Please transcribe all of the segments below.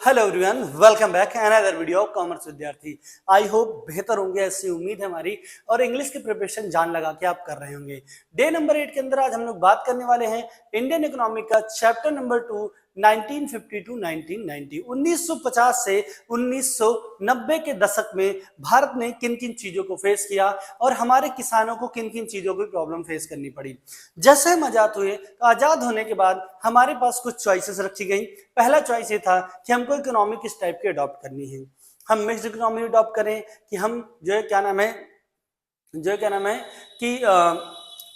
Hello everyone, welcome back another video of commerce Vidyarthi. I hope बेहतर होंगे, ऐसी उम्मीद है हमारी। और इंग्लिश की प्रिपरेशन जान लगा के आप कर रहे होंगे। डे नंबर 8 के अंदर आज हम लोग बात करने वाले हैं इंडियन इकोनॉमी का चैप्टर नंबर 2 1950 टू 1990। 1950 से 1990 के दशक में भारत ने किन किन चीजों को फेस किया और हमारे किसानों को किन किन चीजों की प्रॉब्लम फेस करनी पड़ी। जैसे हम आजाद हुए तो आजाद होने के बाद हमारे पास कुछ चॉइसेस रखी गई। पहला चॉइस ये था कि हमको इकोनॉमी किस टाइप की अडॉप्ट करनी है। हम मिक्स्ड इकोनॉमी अडॉप्ट करें कि हम जो है क्या नाम है कि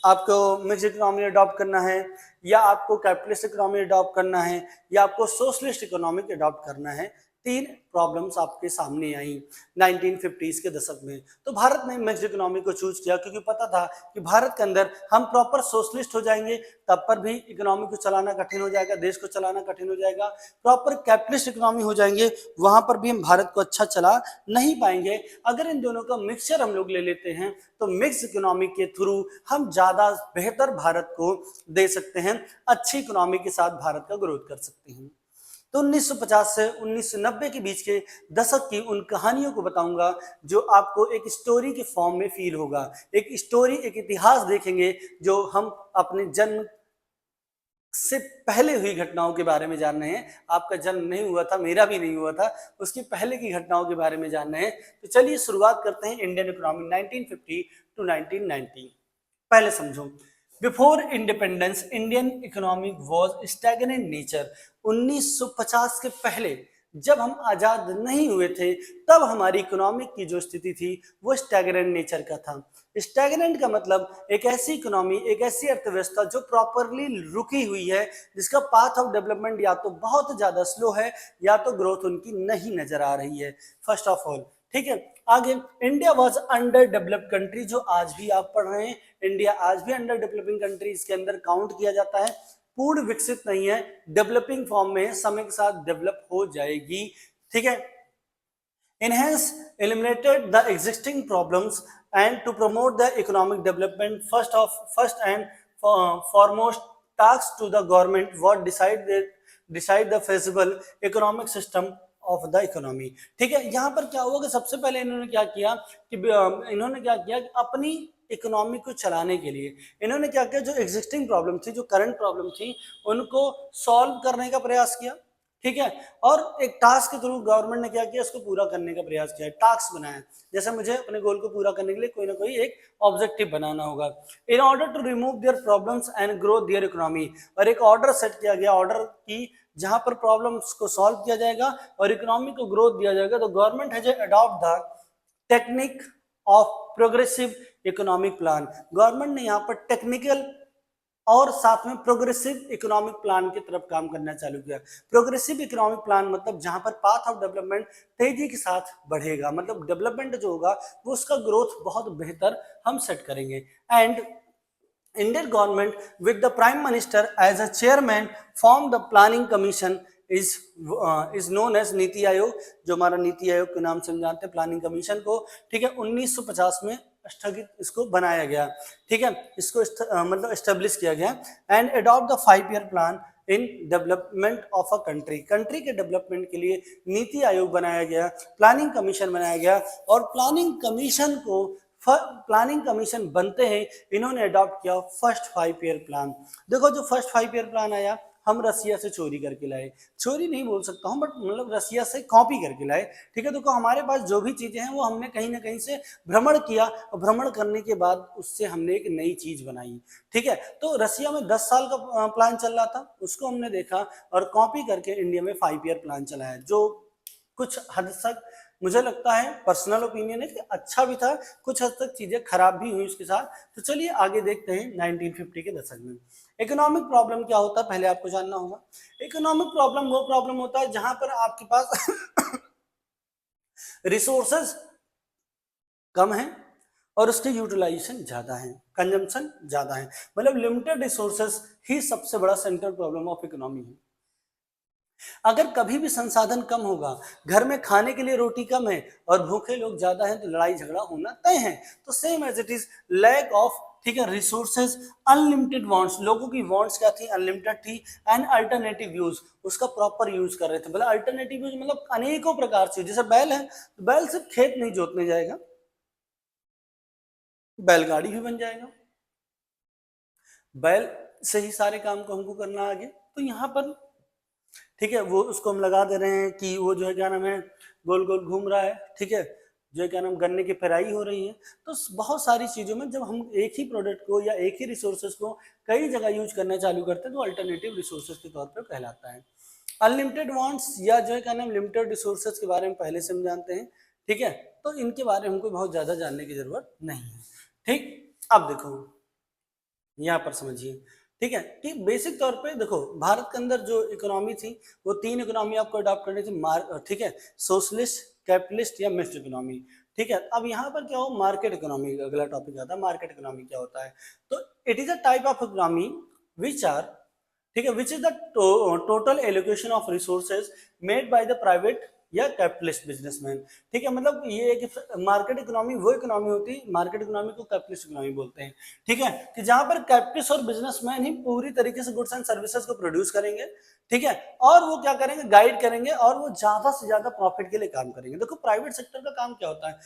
आपको मिक्स्ड इकोनॉमी अडॉप्ट करना है, या आपको कैपिटलिस्ट इकोनॉमी अडॉप्ट करना है, या आपको सोशलिस्ट इकोनॉमिक अडॉप्ट करना है। तीन प्रॉब्लम्स आपके सामने आई 1950s के दशक में। तो भारत ने मिक्स्ड इकोनॉमी को चूज किया क्योंकि पता था कि भारत के अंदर हम प्रॉपर सोशलिस्ट हो जाएंगे तब पर भी इकोनॉमी को चलाना कठिन हो जाएगा, देश को चलाना कठिन हो जाएगा। प्रॉपर कैपिटलिस्ट इकोनॉमी हो जाएंगे, वहां पर भी हम भारत को अच्छा चला नहीं पाएंगे। अगर इन दोनों का मिक्सचर हम लोग ले लेते हैं तो मिक्स इकोनॉमी के थ्रू हम ज्यादा बेहतर भारत को दे सकते हैं, अच्छी इकोनॉमी के साथ भारत का ग्रोथ कर सकते हैं। तो 1950 से 1990 के बीच के दशक की उन कहानियों को बताऊंगा जो आपको एक स्टोरी के फॉर्म में फील होगा। एक स्टोरी, एक इतिहास देखेंगे जो हम अपने जन्म से पहले हुई घटनाओं के बारे में जान रहे हैं। आपका जन्म नहीं हुआ था, मेरा भी नहीं हुआ था, उसके पहले की घटनाओं के बारे में जान रहे हैं। तो चलिए शुरुआत करते हैं इंडियन इकोनॉमी 1950 टू 1990। पहले समझो, before independence Indian economy was stagnant nature. 1950 के पहले जब हम आजाद नहीं हुए थे तब हमारी इकोनॉमिक की जो स्थिति थी वो स्टैग्नेंट नेचर का था। स्टैग्नेंट का मतलब एक ऐसी इकोनॉमी, एक ऐसी अर्थव्यवस्था जो प्रॉपरली रुकी हुई है, जिसका पाथ ऑफ डेवलपमेंट या तो बहुत ज्यादा स्लो है या तो ग्रोथ उनकी नहीं नजर आ रही है। फर्स्ट ऑफ ऑल, ठीक है। आगे, India was under developed country, जो आज भी आप पढ़ रहे हैं। इंडिया आज भी अंडर डेवलपिंग कंट्रीज के अंदर काउंट किया जाता है। पूर्ण विकसित नहीं है, डेवलपिंग फॉर्म में, समय के साथ डेवलप हो जाएगी, ठीक है। Enhance eliminated the existing problems and to promote the economic development, first and foremost task to the government what decide the feasible economic system of the economy. ठीक है, यहाँ पर क्या हुआ कि सबसे पहले इन्होंने क्या किया कि अपनी इकोनॉमी को चलाने के लिए इन्होंने क्या किया, जो एग्जिस्टिंग प्रॉब्लम थी, जो करंट प्रॉब्लम थी, उनको सॉल्व करने का प्रयास किया। ठीक है, और एक टास्क के थ्रू गवर्नमेंट ने क्या किया, उसको पूरा करने का प्रयास किया, टास्क बनाया। जैसे मुझे अपने गोल को पूरा करने के लिए कोई ना कोई एक ऑब्जेक्टिव बनाना होगा। In order to remove their problems and grow their economy, और एक ऑर्डर सेट किया गया, ऑर्डर की जहां पर प्रॉब्लम्स को सॉल्व किया जाएगा और इकोनॉमी को ग्रोथ दिया जाएगा। तो government has adopt the technique of progressive economic plan. Government ने यहाँ पर टेक्निकल और साथ में प्रोग्रेसिव इकोनॉमिक प्लान की तरफ काम करना चालू किया। प्रोग्रेसिव इकोनॉमिक प्लान मतलब जहां पर पाथ ऑफ डेवलपमेंट तेजी के साथ बढ़ेगा, मतलब डेवलपमेंट जो होगा वो उसका ग्रोथ बहुत बेहतर हम सेट करेंगे। And Indian government with the Prime Minister as a chairman formed the planning commission is known as NITI Aayog, जो हमारा नीति आयोग के नाम से हम जानते हैं प्लानिंग कमीशन को। ठीक है, 1950 में स्थगित इसको बनाया गया। ठीक है, इसको मतलब एस्टेब्लिश किया गया। And adopt the 5 year plan in development of a country, country के डेवलपमेंट के लिए नीति आयोग बनाया गया, प्लानिंग कमीशन बनाया गया। और प्लानिंग कमीशन बनते हैं इन्होंने अडॉप्ट किया फर्स्ट 5 ईयर प्लान। देखो, जो फर्स्ट 5 ईयर प्लान आया, हम रसिया से चोरी करके लाए, चोरी नहीं बोल सकता हूँ बट मतलब रसिया से कॉपी करके लाए। ठीक है, देखो हमारे पास जो भी चीजें हैं वो हमने कहीं ना कहीं से भ्रमण किया, और भ्रमण करने के बाद उससे हमने एक नई चीज बनाई। ठीक है, तो रसिया में 10 साल का प्लान चल रहा था, उसको हमने देखा और कॉपी करके इंडिया में 5 ईयर प्लान चलाया, जो कुछ हद तक मुझे लगता है, पर्सनल ओपिनियन है कि अच्छा भी था, कुछ हद तक चीजें खराब भी हुई उसके साथ। तो चलिए आगे देखते हैं 1950 के दशक में इकोनॉमिक प्रॉब्लम क्या होता है, पहले आपको जानना होगा। इकोनॉमिक प्रॉब्लम वो प्रॉब्लम होता है जहां पर आपके पास रिसोर्सेज कम है और उसके यूटिलाइजेशन ज्यादा है, कंजम्पशन ज्यादा है, मतलब लिमिटेड रिसोर्सेज ही सबसे बड़ा सेंट्रल प्रॉब्लम ऑफ इकोनॉमी है। अगर कभी भी संसाधन कम होगा, घर में खाने के लिए रोटी कम है और भूखे लोग ज्यादा हैं, तो लड़ाई झगड़ा होना तय है। तो same as it is lack of ठीक है, रिसोर्सेज, अनलिमिटेड वांट्स, लोगों की वांट्स क्या थी, अनलिमिटेड थी, एंड अल्टरनेटिव यूज, उसका प्रॉपर यूज कर रहे थे। मतलब अल्टरनेटिव यूज मतलब अनेकों प्रकार से, जैसे बैल है तो बैल सिर्फ खेत नहीं जोतने जाएगा, बैलगाड़ी भी बन जाएगा, बैल से ही सारे काम को हमको करना आगे। तो यहाँ पर ठीक है, वो उसको हम लगा दे रहे हैं कि वो जो है क्या नाम है, गोल गोल घूम रहा है, ठीक है, जो है क्या नाम, गन्ने की पेराई हो रही है। तो बहुत सारी चीजों में जब हम एक ही प्रोडक्ट को या एक ही रिसोर्सेज को कई जगह यूज करना चालू करते हैं तो अल्टरनेटिव रिसोर्सेज के तौर पर कहलाता है। अनलिमिटेड वांट्स या जो है क्या नाम, लिमिटेड रिसोर्सेज के बारे में पहले से हम जानते हैं, ठीक है, तो इनके बारे में हमको बहुत ज्यादा जानने की जरूरत नहीं है। ठीक, अब देखो यहाँ पर समझिए, ठीक है, कि बेसिक तौर पे देखो भारत के अंदर जो इकोनॉमी थी वो तीन इकोनॉमी आपको अडॉप्ट करनी थी, ठीक है, सोशलिस्ट, कैपिटलिस्ट या मिक्स्ड इकोनॉमी। ठीक है, अब यहाँ पर क्या हो, मार्केट इकोनॉमी अगला टॉपिक आता है। मार्केट इकोनॉमी क्या होता है, तो it is a type of economy which are, ठीक है, which is the total allocation of resources made by the private या कैपिटलिस्ट बिजनेसमैन। ठीक है, मतलब ये है कि मार्केट इकोनॉमी वो इकोनॉमी होती है, मार्केट इकोनॉमी को कैपिटलिस्ट इकोनॉमी बोलते हैं। ठीक है, कि जहां पर कैपिटलिस्ट और बिजनेसमैन ही पूरी तरीके से गुड्स एंड सर्विसेज को प्रोड्यूस करेंगे, ठीक है, और वो क्या करेंगे, गाइड करेंगे, और वो ज्यादा से ज्यादा प्रॉफिट के लिए काम करेंगे। देखो प्राइवेट सेक्टर का काम क्या होता है,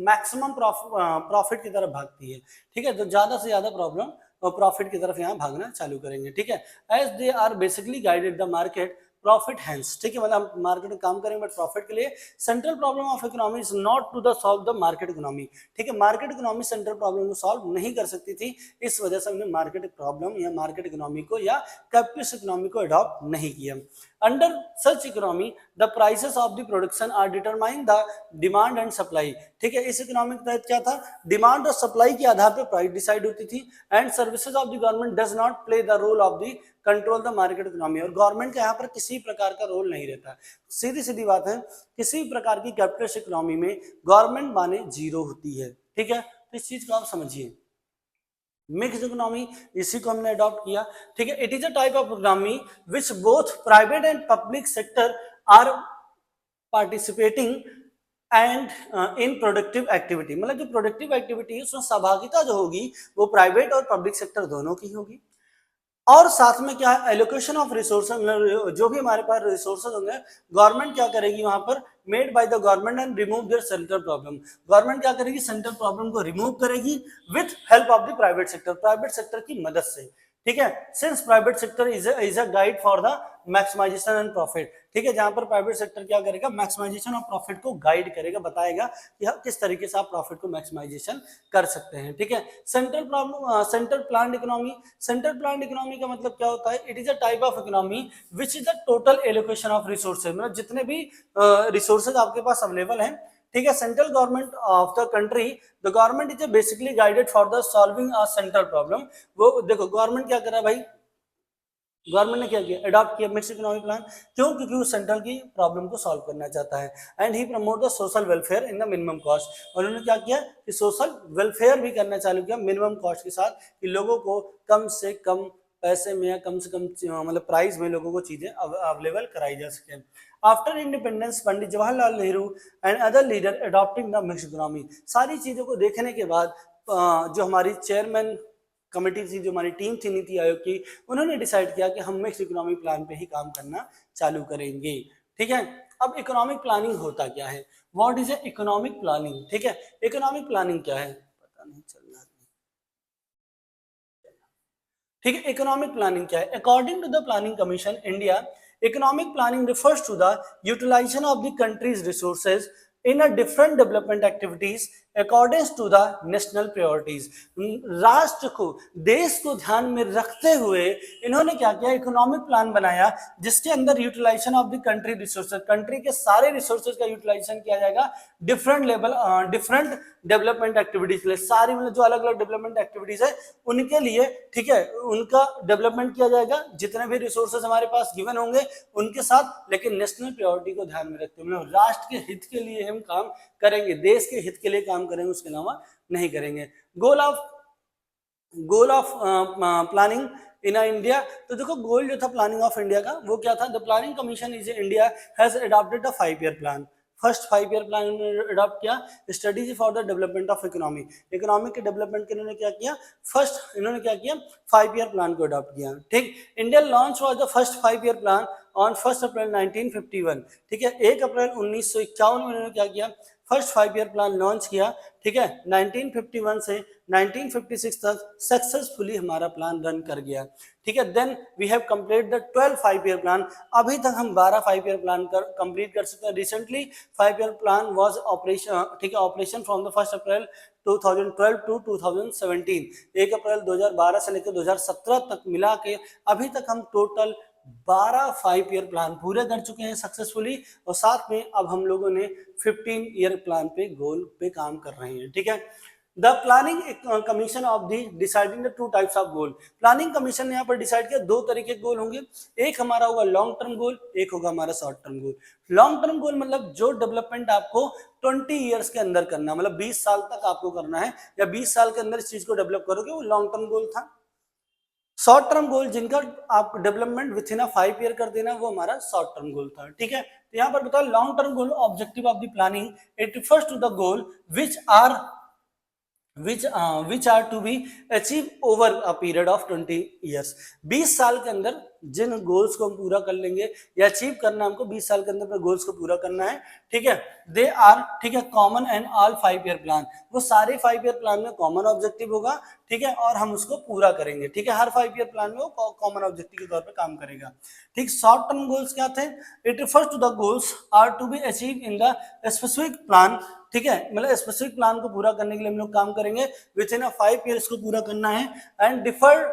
मैक्सिमम प्रॉफिट की तरफ भागती है, ठीक है, तो ज्यादा से ज्यादा प्रॉब्लम और प्रॉफिट की तरफ यहाँ भागना चालू करेंगे। ठीक है, as they are basically guided the market profit hence, ठीक है, मतलब मार्केट में काम करेंगे बट प्रॉफिट के लिए। Central problem of economy is not to the solve the market economy, ठीक है, मार्केट इकोनॉमी सेंट्रल प्रॉब्लम को सॉल्व नहीं कर सकती थी, इस वजह से हमने मार्केट प्रॉब्लम या मार्केट इकोनॉमी को या कैपिटलिस्ट इकोनॉमी को अडॉप्ट नहीं किया। Under such economy the prices of the production are determine the demand and supply, ठीक है, इस इकोनॉमी के तहत क्या था, डिमांड और सप्लाई के आधार पर प्राइस डिसाइड होती थी, and services of the government does not play the role of the control the market economy, और गवर्नमेंट का यहाँ पर किसी प्रकार का रोल नहीं रहता। सीधी सीधी बात है, किसी प्रकार की कैपिटलिस्ट इकोनॉमी में गवर्नमेंट माने जीरो होती है। ठीक है, तो इस चीज को आप समझिए। मिक्स्ड इकोनॉमी, इसी को हमने अडॉप्ट किया। ठीक है, it is a type of economy which both private and public sector are participating and in productive activity, मतलब जो प्रोडक्टिव एक्टिविटी है उसमें सहभागिता जो होगी वो प्राइवेट और पब्लिक सेक्टर दोनों की होगी। और साथ में क्या है, एलोकेशन ऑफ रिसोर्सेज, जो भी हमारे पास रिसोर्सेज होंगे गवर्नमेंट क्या करेगी वहां पर, made by the government and remove their central problem, government क्या करेगी, सेंट्रल प्रॉब्लम को रिमूव करेगी with help of the private sector, private sector की मदद से। ठीक है, since private sector is a guide for the maximization and profit, ठीक है, जहां पर प्राइवेट सेक्टर क्या करेगा, मैक्सिमाइजेशन ऑफ प्रॉफिट को गाइड करेगा, बताएगा कि किस तरीके से आप प्रॉफिट को मैक्सिमाइजेशन कर सकते हैं। ठीक है, central problem, central planned economy, central planned economy का मतलब क्या होता है, it is a type of economy which is the total allocation of resources, मतलब जितने भी रिसोर्सेज आपके पास अवेलेबल हैं, ठीक है, central government of the country, the government is basically guided for the solving a central problem. वो देखो government क्या कर रहा है भाई, गवर्नमेंट ने क्या किया, अडॉप्ट किया मिक्स्ड इकोनॉमिक प्लान, क्यों, क्योंकि वो सेंट्रल की प्रॉब्लम को सॉल्व करना चाहता है, and he promote the social welfare in the minimum cost, और उन्होंने क्या किया कि सोशल वेलफेयर भी करना चालू किया मिनिमम कॉस्ट के साथ, कि लोगों को कम से कम पैसे में या कम से कम मतलब प्राइस में लोगों को चीजें अवेलेबल कराई जा सके। After independence Pandit Jawaharlal Nehru and other leader adopting the mixed economy, सारी चीजों को देखने के बाद जो हमारी चेयरमैन कमेटी थी, जो हमारी टीम थी नीति आयोग की, उन्होंने डिसाइड किया कि हम मिक्स्ड इकोनॉमिक प्लान पे ही काम करना चालू करेंगे। ठीक है, अब इकोनॉमिक प्लानिंग होता क्या है, what is a economic planning. ठीक है, इकोनॉमिक प्लानिंग क्या है, पता नहीं चल रहा। ठीक है, इकोनॉमिक प्लानिंग क्या है, according to the planning commission India, economic planning refers to the utilization of the countries resources in a different development activities according to the national priorities, राष्ट्र को, देश को ध्यान में रखते हुए इन्होंने क्या किया, इकोनॉमिक प्लान बनाया जिसके अंदर utilization of the country resources, country के सारे रिसोर्सेज का यूटिलाइजेशन किया जाएगा different level, different development activities के लिए, सारी मतलब जो अलग अलग डेवलपमेंट एक्टिविटीज है उनके लिए, ठीक है, उनका डेवलपमेंट किया जाएगा, जितने भी रिसोर्सेज हमारे पास गिवन होंगे उनके साथ, लेकिन नेशनल प्रायोरिटी को ध्यान में रखते हुए, मतलब राष्ट्र के हित के लिए हम काम करेंगे, देश के हित के लिए काम करेंगे, उसके अलावा नहीं करेंगे। Goal of planning in India, तो देखो गोल जो था प्लानिंग ऑफ इंडिया का वो क्या था, the planning commission is India has adopted the 5 year plan, first 5 year plan इन्होंने अडॉप्ट किया, strategy for the development of economy, economy के डेवलपमेंट के इन्होंने क्या किया, फर्स्ट इन्होंने क्या किया 5 ईयर प्लान को अडॉप्ट किया। ठीक, India launch was the first 5 year plan on 1 अप्रैल 1951। ठीक है, 1 अप्रैल 1951 में इन्होंने क्या किया, फर्स्ट 5 ईयर प्लान लॉन्च किया। ठीक है, 1951 से 1956 तक सक्सेसफुली हमारा प्लान रन कर गया। ठीक है, then we have complete the 12 5 year plan, अभी तक हम 12 5 ईयर प्लान कंप्लीट कर सकते हैं। Recently 5 year plan was operation, ठीक है, operation from the 1 April 2012 to 2017, 1 April 2012 से लेकर 2017 तक मिला के अभी तक हम टोटल 12 5 ईयर प्लान पूरे कर चुके हैं सक्सेसफुली, और साथ में अब हम लोगों ने 15 ईयर प्लान पे गोल पे काम कर रहे हैं। ठीक है, the planning commission of the deciding the 2 types of goal, planning commission ने यहाँ पर डिसाइड किया 2 तरीके के गोल होंगे, एक हमारा होगा लॉन्ग टर्म गोल, एक होगा हमारा short term goal. Long term गोल मतलब जो डेवलपमेंट आपको 20 ईयर्स के अंदर करना, मतलब 20 साल तक आपको करना है, या 20 साल के अंदर इस चीज को डेवलप करोगे, वो लॉन्ग टर्म गोल था। शॉर्ट टर्म गोल जिनका आप डेवलपमेंट विथ इन 5 ईयर कर देना, वो हमारा शॉर्ट टर्म गोल था। ठीक है, तो यहाँ पर बताओ long term goal objective of the planning, it refers to the goal which are to be achieved over a period of 20 years। 20 साल के अंदर जिन गोल्स को हम पूरा कर लेंगे या अचीव करना, हमको 20 साल के अंदर अपने गोल्स को पूरा करना है। ठीक है, दे आर, ठीक है, common and all 5 year plan, वो सारे 5 ईयर प्लान में कॉमन ऑब्जेक्टिव होगा। ठीक है, और हम उसको पूरा करेंगे। ठीक है, हर 5 ईयर प्लान में वो कॉमन ऑब्जेक्टिव के तौर पे काम करेगा। ठीक, शॉर्ट टर्म गोल्स क्या थे, it refers to the goals are to be achieve in the specific plan. ठीक है, मतलब स्पेसिफिक प्लान को पूरा करने के लिए हम लोग काम करेंगे, विद इन 5 ईयर्स को पूरा करना है, and differ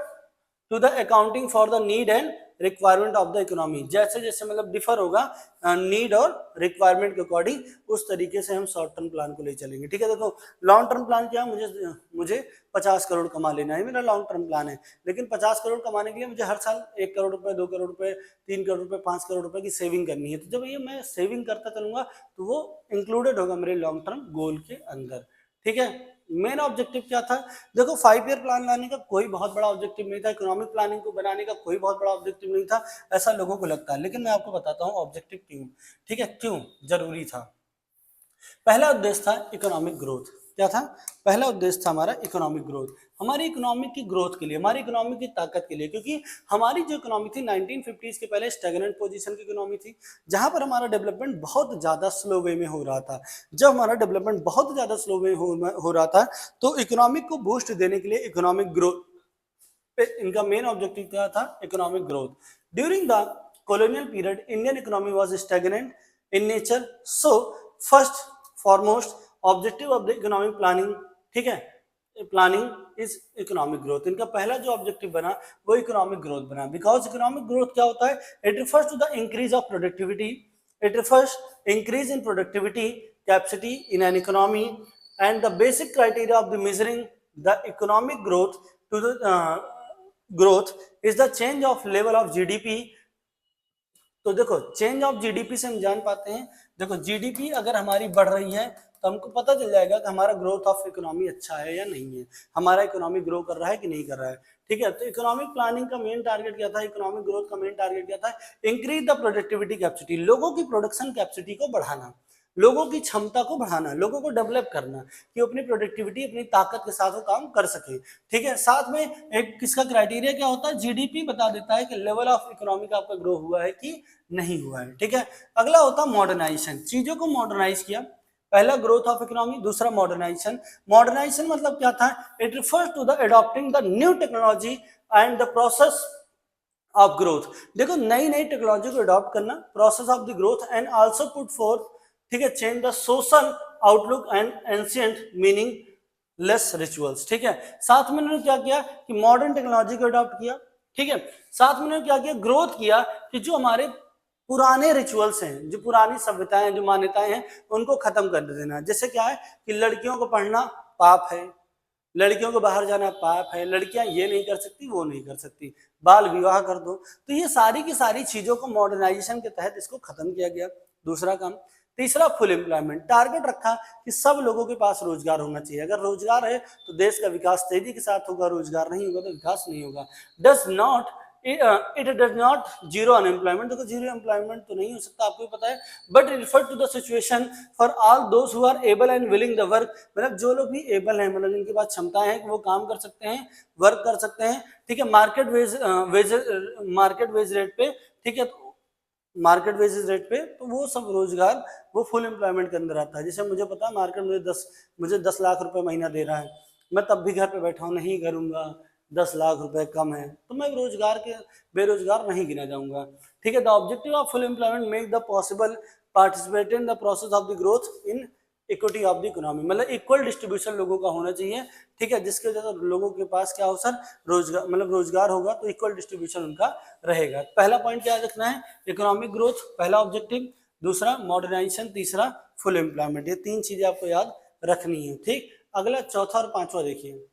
to the accounting for the need and requirement of the economy, जैसे जैसे मतलब डिफर होगा नीड और रिक्वायरमेंट के अकॉर्डिंग, उस तरीके से हम शॉर्ट टर्म प्लान को ले चलेंगे। ठीक है, देखो लॉन्ग टर्म प्लान क्या, मुझे 50 करोड़ कमा लेना है, मेरा लॉन्ग टर्म प्लान है, लेकिन 50 करोड़ कमाने के लिए मुझे हर साल 1 करोड़ रुपए, 2 करोड़ रुपए, 3 करोड़ रुपए, 5 करोड़ रुपए की सेविंग करनी है। तो जब ये मैं सेविंग करता चलूंगा तो वो इंक्लूडेड होगा मेरे लॉन्ग टर्म गोल के अंदर। ठीक है, मेन ऑब्जेक्टिव क्या था, देखो 5 ईयर प्लान लाने का कोई बहुत बड़ा ऑब्जेक्टिव नहीं था, इकोनॉमिक प्लानिंग को बनाने का कोई बहुत बड़ा ऑब्जेक्टिव नहीं था, ऐसा लोगों को लगता है, लेकिन मैं आपको बताता हूँ ऑब्जेक्टिव क्यों। ठीक है, क्यों जरूरी था। पहला उद्देश्य था इकोनॉमिक ग्रोथ। क्या था, पहला उद्देश्य था हमारा इकोनॉमिक ग्रोथ, हमारी इकोनॉमी की ग्रोथ के लिए, हमारी इकोनॉमी की ताकत के लिए, क्योंकि हमारी जो इकोनॉमी थी 1950s के पहले स्टैग्नेंट पोजीशन की इकोनॉमी थी, जहां पर हमारा डेवलपमेंट बहुत ज्यादा स्लो वे में हो रहा था। जब हमारा डेवलपमेंट बहुत ज्यादा स्लो वे हो रहा था, तो इकोनॉमिक को बूस्ट देने के लिए इकोनॉमिक ग्रोथ पे इनका मेन ऑब्जेक्टिव क्या था, economic growth. During the colonial period, Indian economy was stagnant in nature, so first foremost objective of the economic planning, ठीक है, प्लानिंग इज इकोनॉमिक ग्रोथ। इनका पहला जो ऑब्जेक्टिव बना वो इकोनॉमिक ग्रोथ बना, बिकॉज इकोनॉमिक ग्रोथ क्या होता है, it refers to the increase of productivity, it refers increase in productivity capacity in an economy, and the basic criteria of the measuring the economic growth to the growth is the change of level of GDP. तो देखो change of GDP से हम जान पाते हैं, देखो GDP अगर हमारी बढ़ रही है तो हमको पता चल जाएगा कि हमारा ग्रोथ ऑफ इकोनॉमी अच्छा है या नहीं है, हमारा इकोनॉमी ग्रो कर रहा है कि नहीं कर रहा है। ठीक है, तो इकोनॉमिक प्लानिंग का मेन टारगेट क्या था, इकोनॉमिक ग्रोथ का मेन टारगेट क्या था, इंक्रीज द प्रोडक्टिविटी कैपेसिटी, लोगों की प्रोडक्शन कैपेसिटी को बढ़ाना, लोगों की क्षमता को बढ़ाना, लोगों को डेवलप करना कि अपनी प्रोडक्टिविटी, अपनी ताकत के साथ वो काम कर सके। ठीक है, साथ में एक किसका क्राइटेरिया क्या होता है, जीडीपी बता देता है कि लेवल ऑफ इकोनॉमी का आपका ग्रो हुआ है कि नहीं हुआ है। ठीक है, अगला होता मॉडर्नाइजेशन, चीजों को मॉडर्नाइज किया, पहला ग्रोथ ऑफ इकोनॉमी, दूसरा मॉडर्नाइजेशन। मॉडर्नाइजेशन मतलब क्या था, it refers to the adopting the new technology and the process of growth. देखो नई नई टेक्नोलॉजी को अडॉप्ट करना, process of the growth, and also put forth, ठीक है, change the social outlook and ancient meaningless rituals. ठीक है, साथ में उन्होंने क्या किया कि मॉडर्न टेक्नोलॉजी को अडॉप्ट किया। ठीक है, साथ में उन्होंने क्या किया, ग्रोथ किया कि जो हमारे पुराने रिचुअल्स हैं, जो पुरानी सभ्यताएं हैं, जो मान्यताएं हैं, उनको खत्म कर देना। जैसे क्या है कि लड़कियों को पढ़ना पाप है, लड़कियों को बाहर जाना पाप है, लड़कियां ये नहीं कर सकती, वो नहीं कर सकती, बाल विवाह कर दो। तो ये सारी की सारी चीजों को मॉडर्नाइजेशन के तहत इसको खत्म किया गया, दूसरा काम। तीसरा फुल एम्प्लॉयमेंट, टारगेट रखा कि सब लोगों के पास रोजगार होना चाहिए, अगर रोजगार है तो देश का विकास तेजी के साथ होगा, रोजगार नहीं होगा तो विकास नहीं होगा। Does not it does not zero unemployment, देखो जीरो एम्प्लॉयमेंट तो नहीं हो सकता, आपको पता है, but refer to the situation for all those who are able and willing the work, मतलब जो लोग भी एबल हैं, मतलब जिनके पास क्षमताएं हैं कि वो काम कर सकते हैं, वर्क कर सकते हैं, ठीक है, मार्केट वेज रेट पे, ठीक है, मार्केट बेसिस रेट पे, तो वो सब रोजगार वो फुल एम्प्लॉयमेंट के अंदर आता है। जैसे मुझे पता है मार्केट मुझे 10 लाख रुपए महीना दे रहा है, मैं तब भी घर पे बैठा हूँ, नहीं करूंगा, 10 लाख रुपए कम है, तो मैं बेरोजगार नहीं गिना जाऊंगा, ठीक है। The objective of full employment make the possible participate in the process of the growth in equity of the economy, मतलब इक्वल डिस्ट्रीब्यूशन लोगों का होना चाहिए, ठीक है, जिसके वजह से लोगों के पास क्या हो सर, रोजगार, मतलब रोजगार होगा तो इक्वल डिस्ट्रीब्यूशन उनका रहेगा। पहला पॉइंट क्या रखना है, इकोनॉमिक ग्रोथ पहला ऑब्जेक्टिव, दूसरा मॉडर्नाइजेशन, तीसरा फुल एम्प्लॉयमेंट, ये 3 चीजें आपको याद रखनी है, ठीक। अगला चौथा और पांचवा देखिए,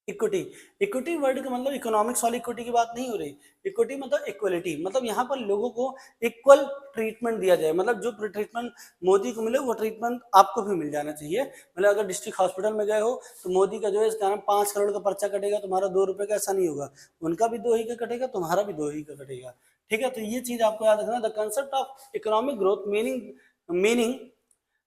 इक्विटी। इक्विटी वर्ड का मतलब इकोनॉमिक्स वाली इक्विटी की बात नहीं हो रही, इक्विटी मतलब इक्वलिटी, मतलब यहाँ पर लोगों को इक्वल ट्रीटमेंट दिया जाए, मतलब जो ट्रीटमेंट मोदी को मिले वो ट्रीटमेंट आपको भी मिल जाना चाहिए। मतलब अगर डिस्ट्रिक्ट हॉस्पिटल में गए हो तो मोदी का जो है इसका 5 करोड़ का पर्चा कटेगा, तुम्हारा 2 रुपए का, ऐसा नहीं होगा, उनका भी 2 ही का कटेगा, तुम्हारा भी 2 ही का कटेगा, ठीक है। तो ये चीज आपको याद रखना, the concept of economic growth meaning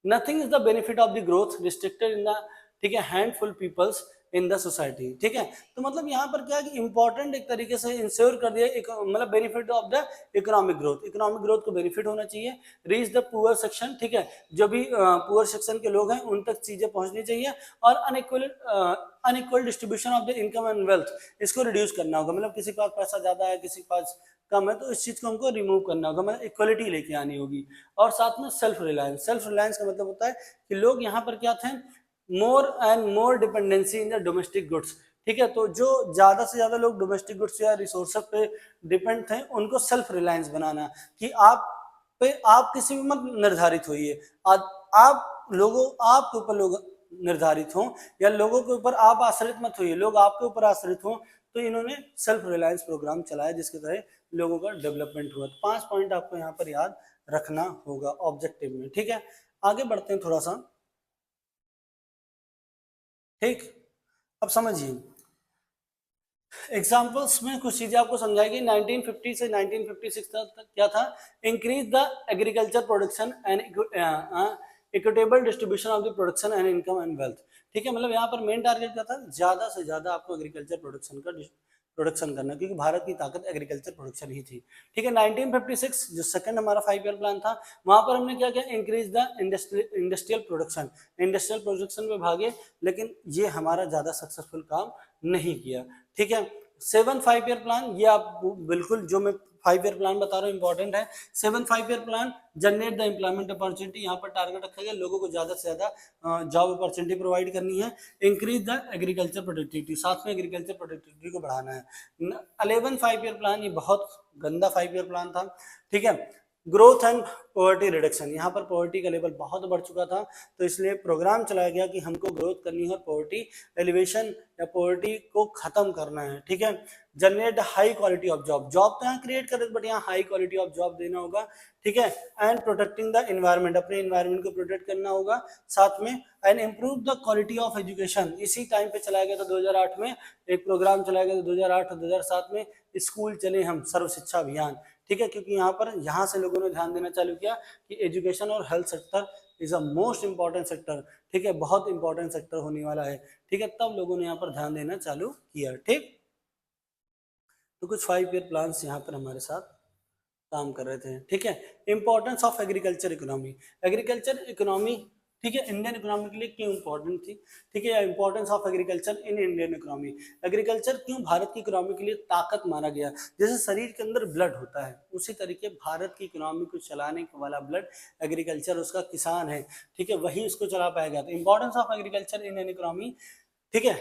nothing is the benefit of the growth restricted in the, ठीक है, handful peoples in the society, ठीक है। तो मतलब यहाँ पर क्या है कि इंपॉर्टेंट एक तरीके से इंश्योर कर दिया, मतलब benefit of the economic growth को बेनिफिट होना चाहिए, रीच द पुअर सेक्शन, ठीक है, जो भी पुअर सेक्शन के लोग हैं उन तक चीजें पहुंचनी चाहिए, और unequal distribution of the income and wealth, इसको रिड्यूस करना होगा, मतलब किसी के पास पैसा ज्यादा है, किसी के पास कम है, तो इस चीज को हमको रिमूव करना होगा, मतलब इक्वलिटी लेके आनी होगी। और साथ में सेल्फ रिलायंस का मतलब होता है कि लोग यहाँ पर क्या थे, more and more dependency in the domestic goods, ठीक है, तो जो ज्यादा से ज्यादा लोग डोमेस्टिक गुड्स या रिसोर्सेज पे डिपेंड थे, उनको सेल्फ रिलायंस बनाना, कि आप किसी भी मत निर्धारित होइए, आपके ऊपर लोग निर्धारित हों, या लोगों के ऊपर आप आश्रित मत होइए, लोग आपके ऊपर आश्रित हों। तो इन्होंने सेल्फ रिलायंस प्रोग्राम चलाया, जिसके तहत लोगों का डेवलपमेंट हुआ। 5 पॉइंट आपको यहाँ पर याद रखना होगा ऑब्जेक्टिव में, ठीक है। आगे बढ़ते हैं थोड़ा सा, ठीक। अब समझिए एग्जाम्पल्स में कुछ चीजें आपको समझाएगी। 1950 से 1956 तक क्या था, increase the agriculture production and equitable distribution of the production and income and wealth, ठीक है, मतलब यहाँ पर मेन टारगेट क्या था, ज्यादा से ज्यादा आपको एग्रीकल्चर प्रोडक्शन करना, क्योंकि भारत की ताकत एग्रीकल्चर प्रोडक्शन ही थी, ठीक है। 1956 जो सेकंड हमारा 5 ईयर प्लान था, वहां पर हमने क्या किया, इंक्रीज द इंडस्ट्रियल प्रोडक्शन में भागे, लेकिन ये हमारा ज्यादा सक्सेसफुल काम नहीं किया, ठीक है। 7 5 ईयर प्लान, ये आप बिल्कुल, जो मैं 5 ईयर प्लान बता रहा हूँ इंपॉर्टेंट है। 7 5 year plan generate the employment opportunity, यहाँ पर टारगेट रखा गया लोगों को ज्यादा से ज्यादा जॉब अपॉर्चुनिटी प्रोवाइड करनी है। इंक्रीज द एग्रीकल्चर प्रोडक्टिविटी, साथ में एग्रीकल्चर प्रोडक्टिविटी को बढ़ाना है। 11 5 ईयर प्लान, ये बहुत गंदा 5 ईयर प्लान था, ठीक है। ग्रोथ एंड पॉवर्टी रिडक्शन, यहाँ पर पॉवर्टी का लेवल बहुत बढ़ चुका था, तो इसलिए प्रोग्राम चलाया गया कि हमको ग्रोथ करनी है और पॉवर्टी एलिवेशन या पॉवर्टी को खत्म करना है, ठीक है। Generate high quality of job तो यहाँ क्रिएट कर, बट यहाँ हाई क्वालिटी ऑफ जॉब देना होगा, ठीक है। एंड प्रोटेक्टिंग द एनवायरमेंट, अपने एनवायरमेंट को प्रोटेक्ट करना होगा, साथ में and improve the quality of education. इसी टाइम पे चलाया गया था 2008 में एक प्रोग्राम चलाया गया था, 2008 और 2007 में स्कूल चले हम सर्व शिक्षा अभियान, ठीक है, क्योंकि यहाँ से लोगों ने ध्यान देना चालू किया कि एजुकेशन और health sector is a most important sector, ठीक है, बहुत इंपॉर्टेंट सेक्टर होने वाला है, ठीक है, तब लोगों ने यहाँ पर ध्यान देना चालू किया, ठीक। तो कुछ 5 ईयर प्लान्स यहाँ पर हमारे साथ काम कर रहे थे, ठीक है। इंपॉर्टेंस ऑफ एग्रीकल्चर इकोनॉमी, ठीक है, इंडियन इकोनॉमी के लिए क्यों इंपॉर्टेंट थी, ठीक है। Importance of agriculture in Indian economy, agriculture क्यों भारत की इकोनॉमी के लिए ताकत माना गया। जैसे शरीर के अंदर ब्लड होता है, उसी तरीके भारत की इकोनॉमी को चलाने वाला ब्लड एग्रीकल्चर, उसका किसान है, ठीक है, वही उसको चला पाएगा। तो importance of agriculture in Indian economy, ठीक है।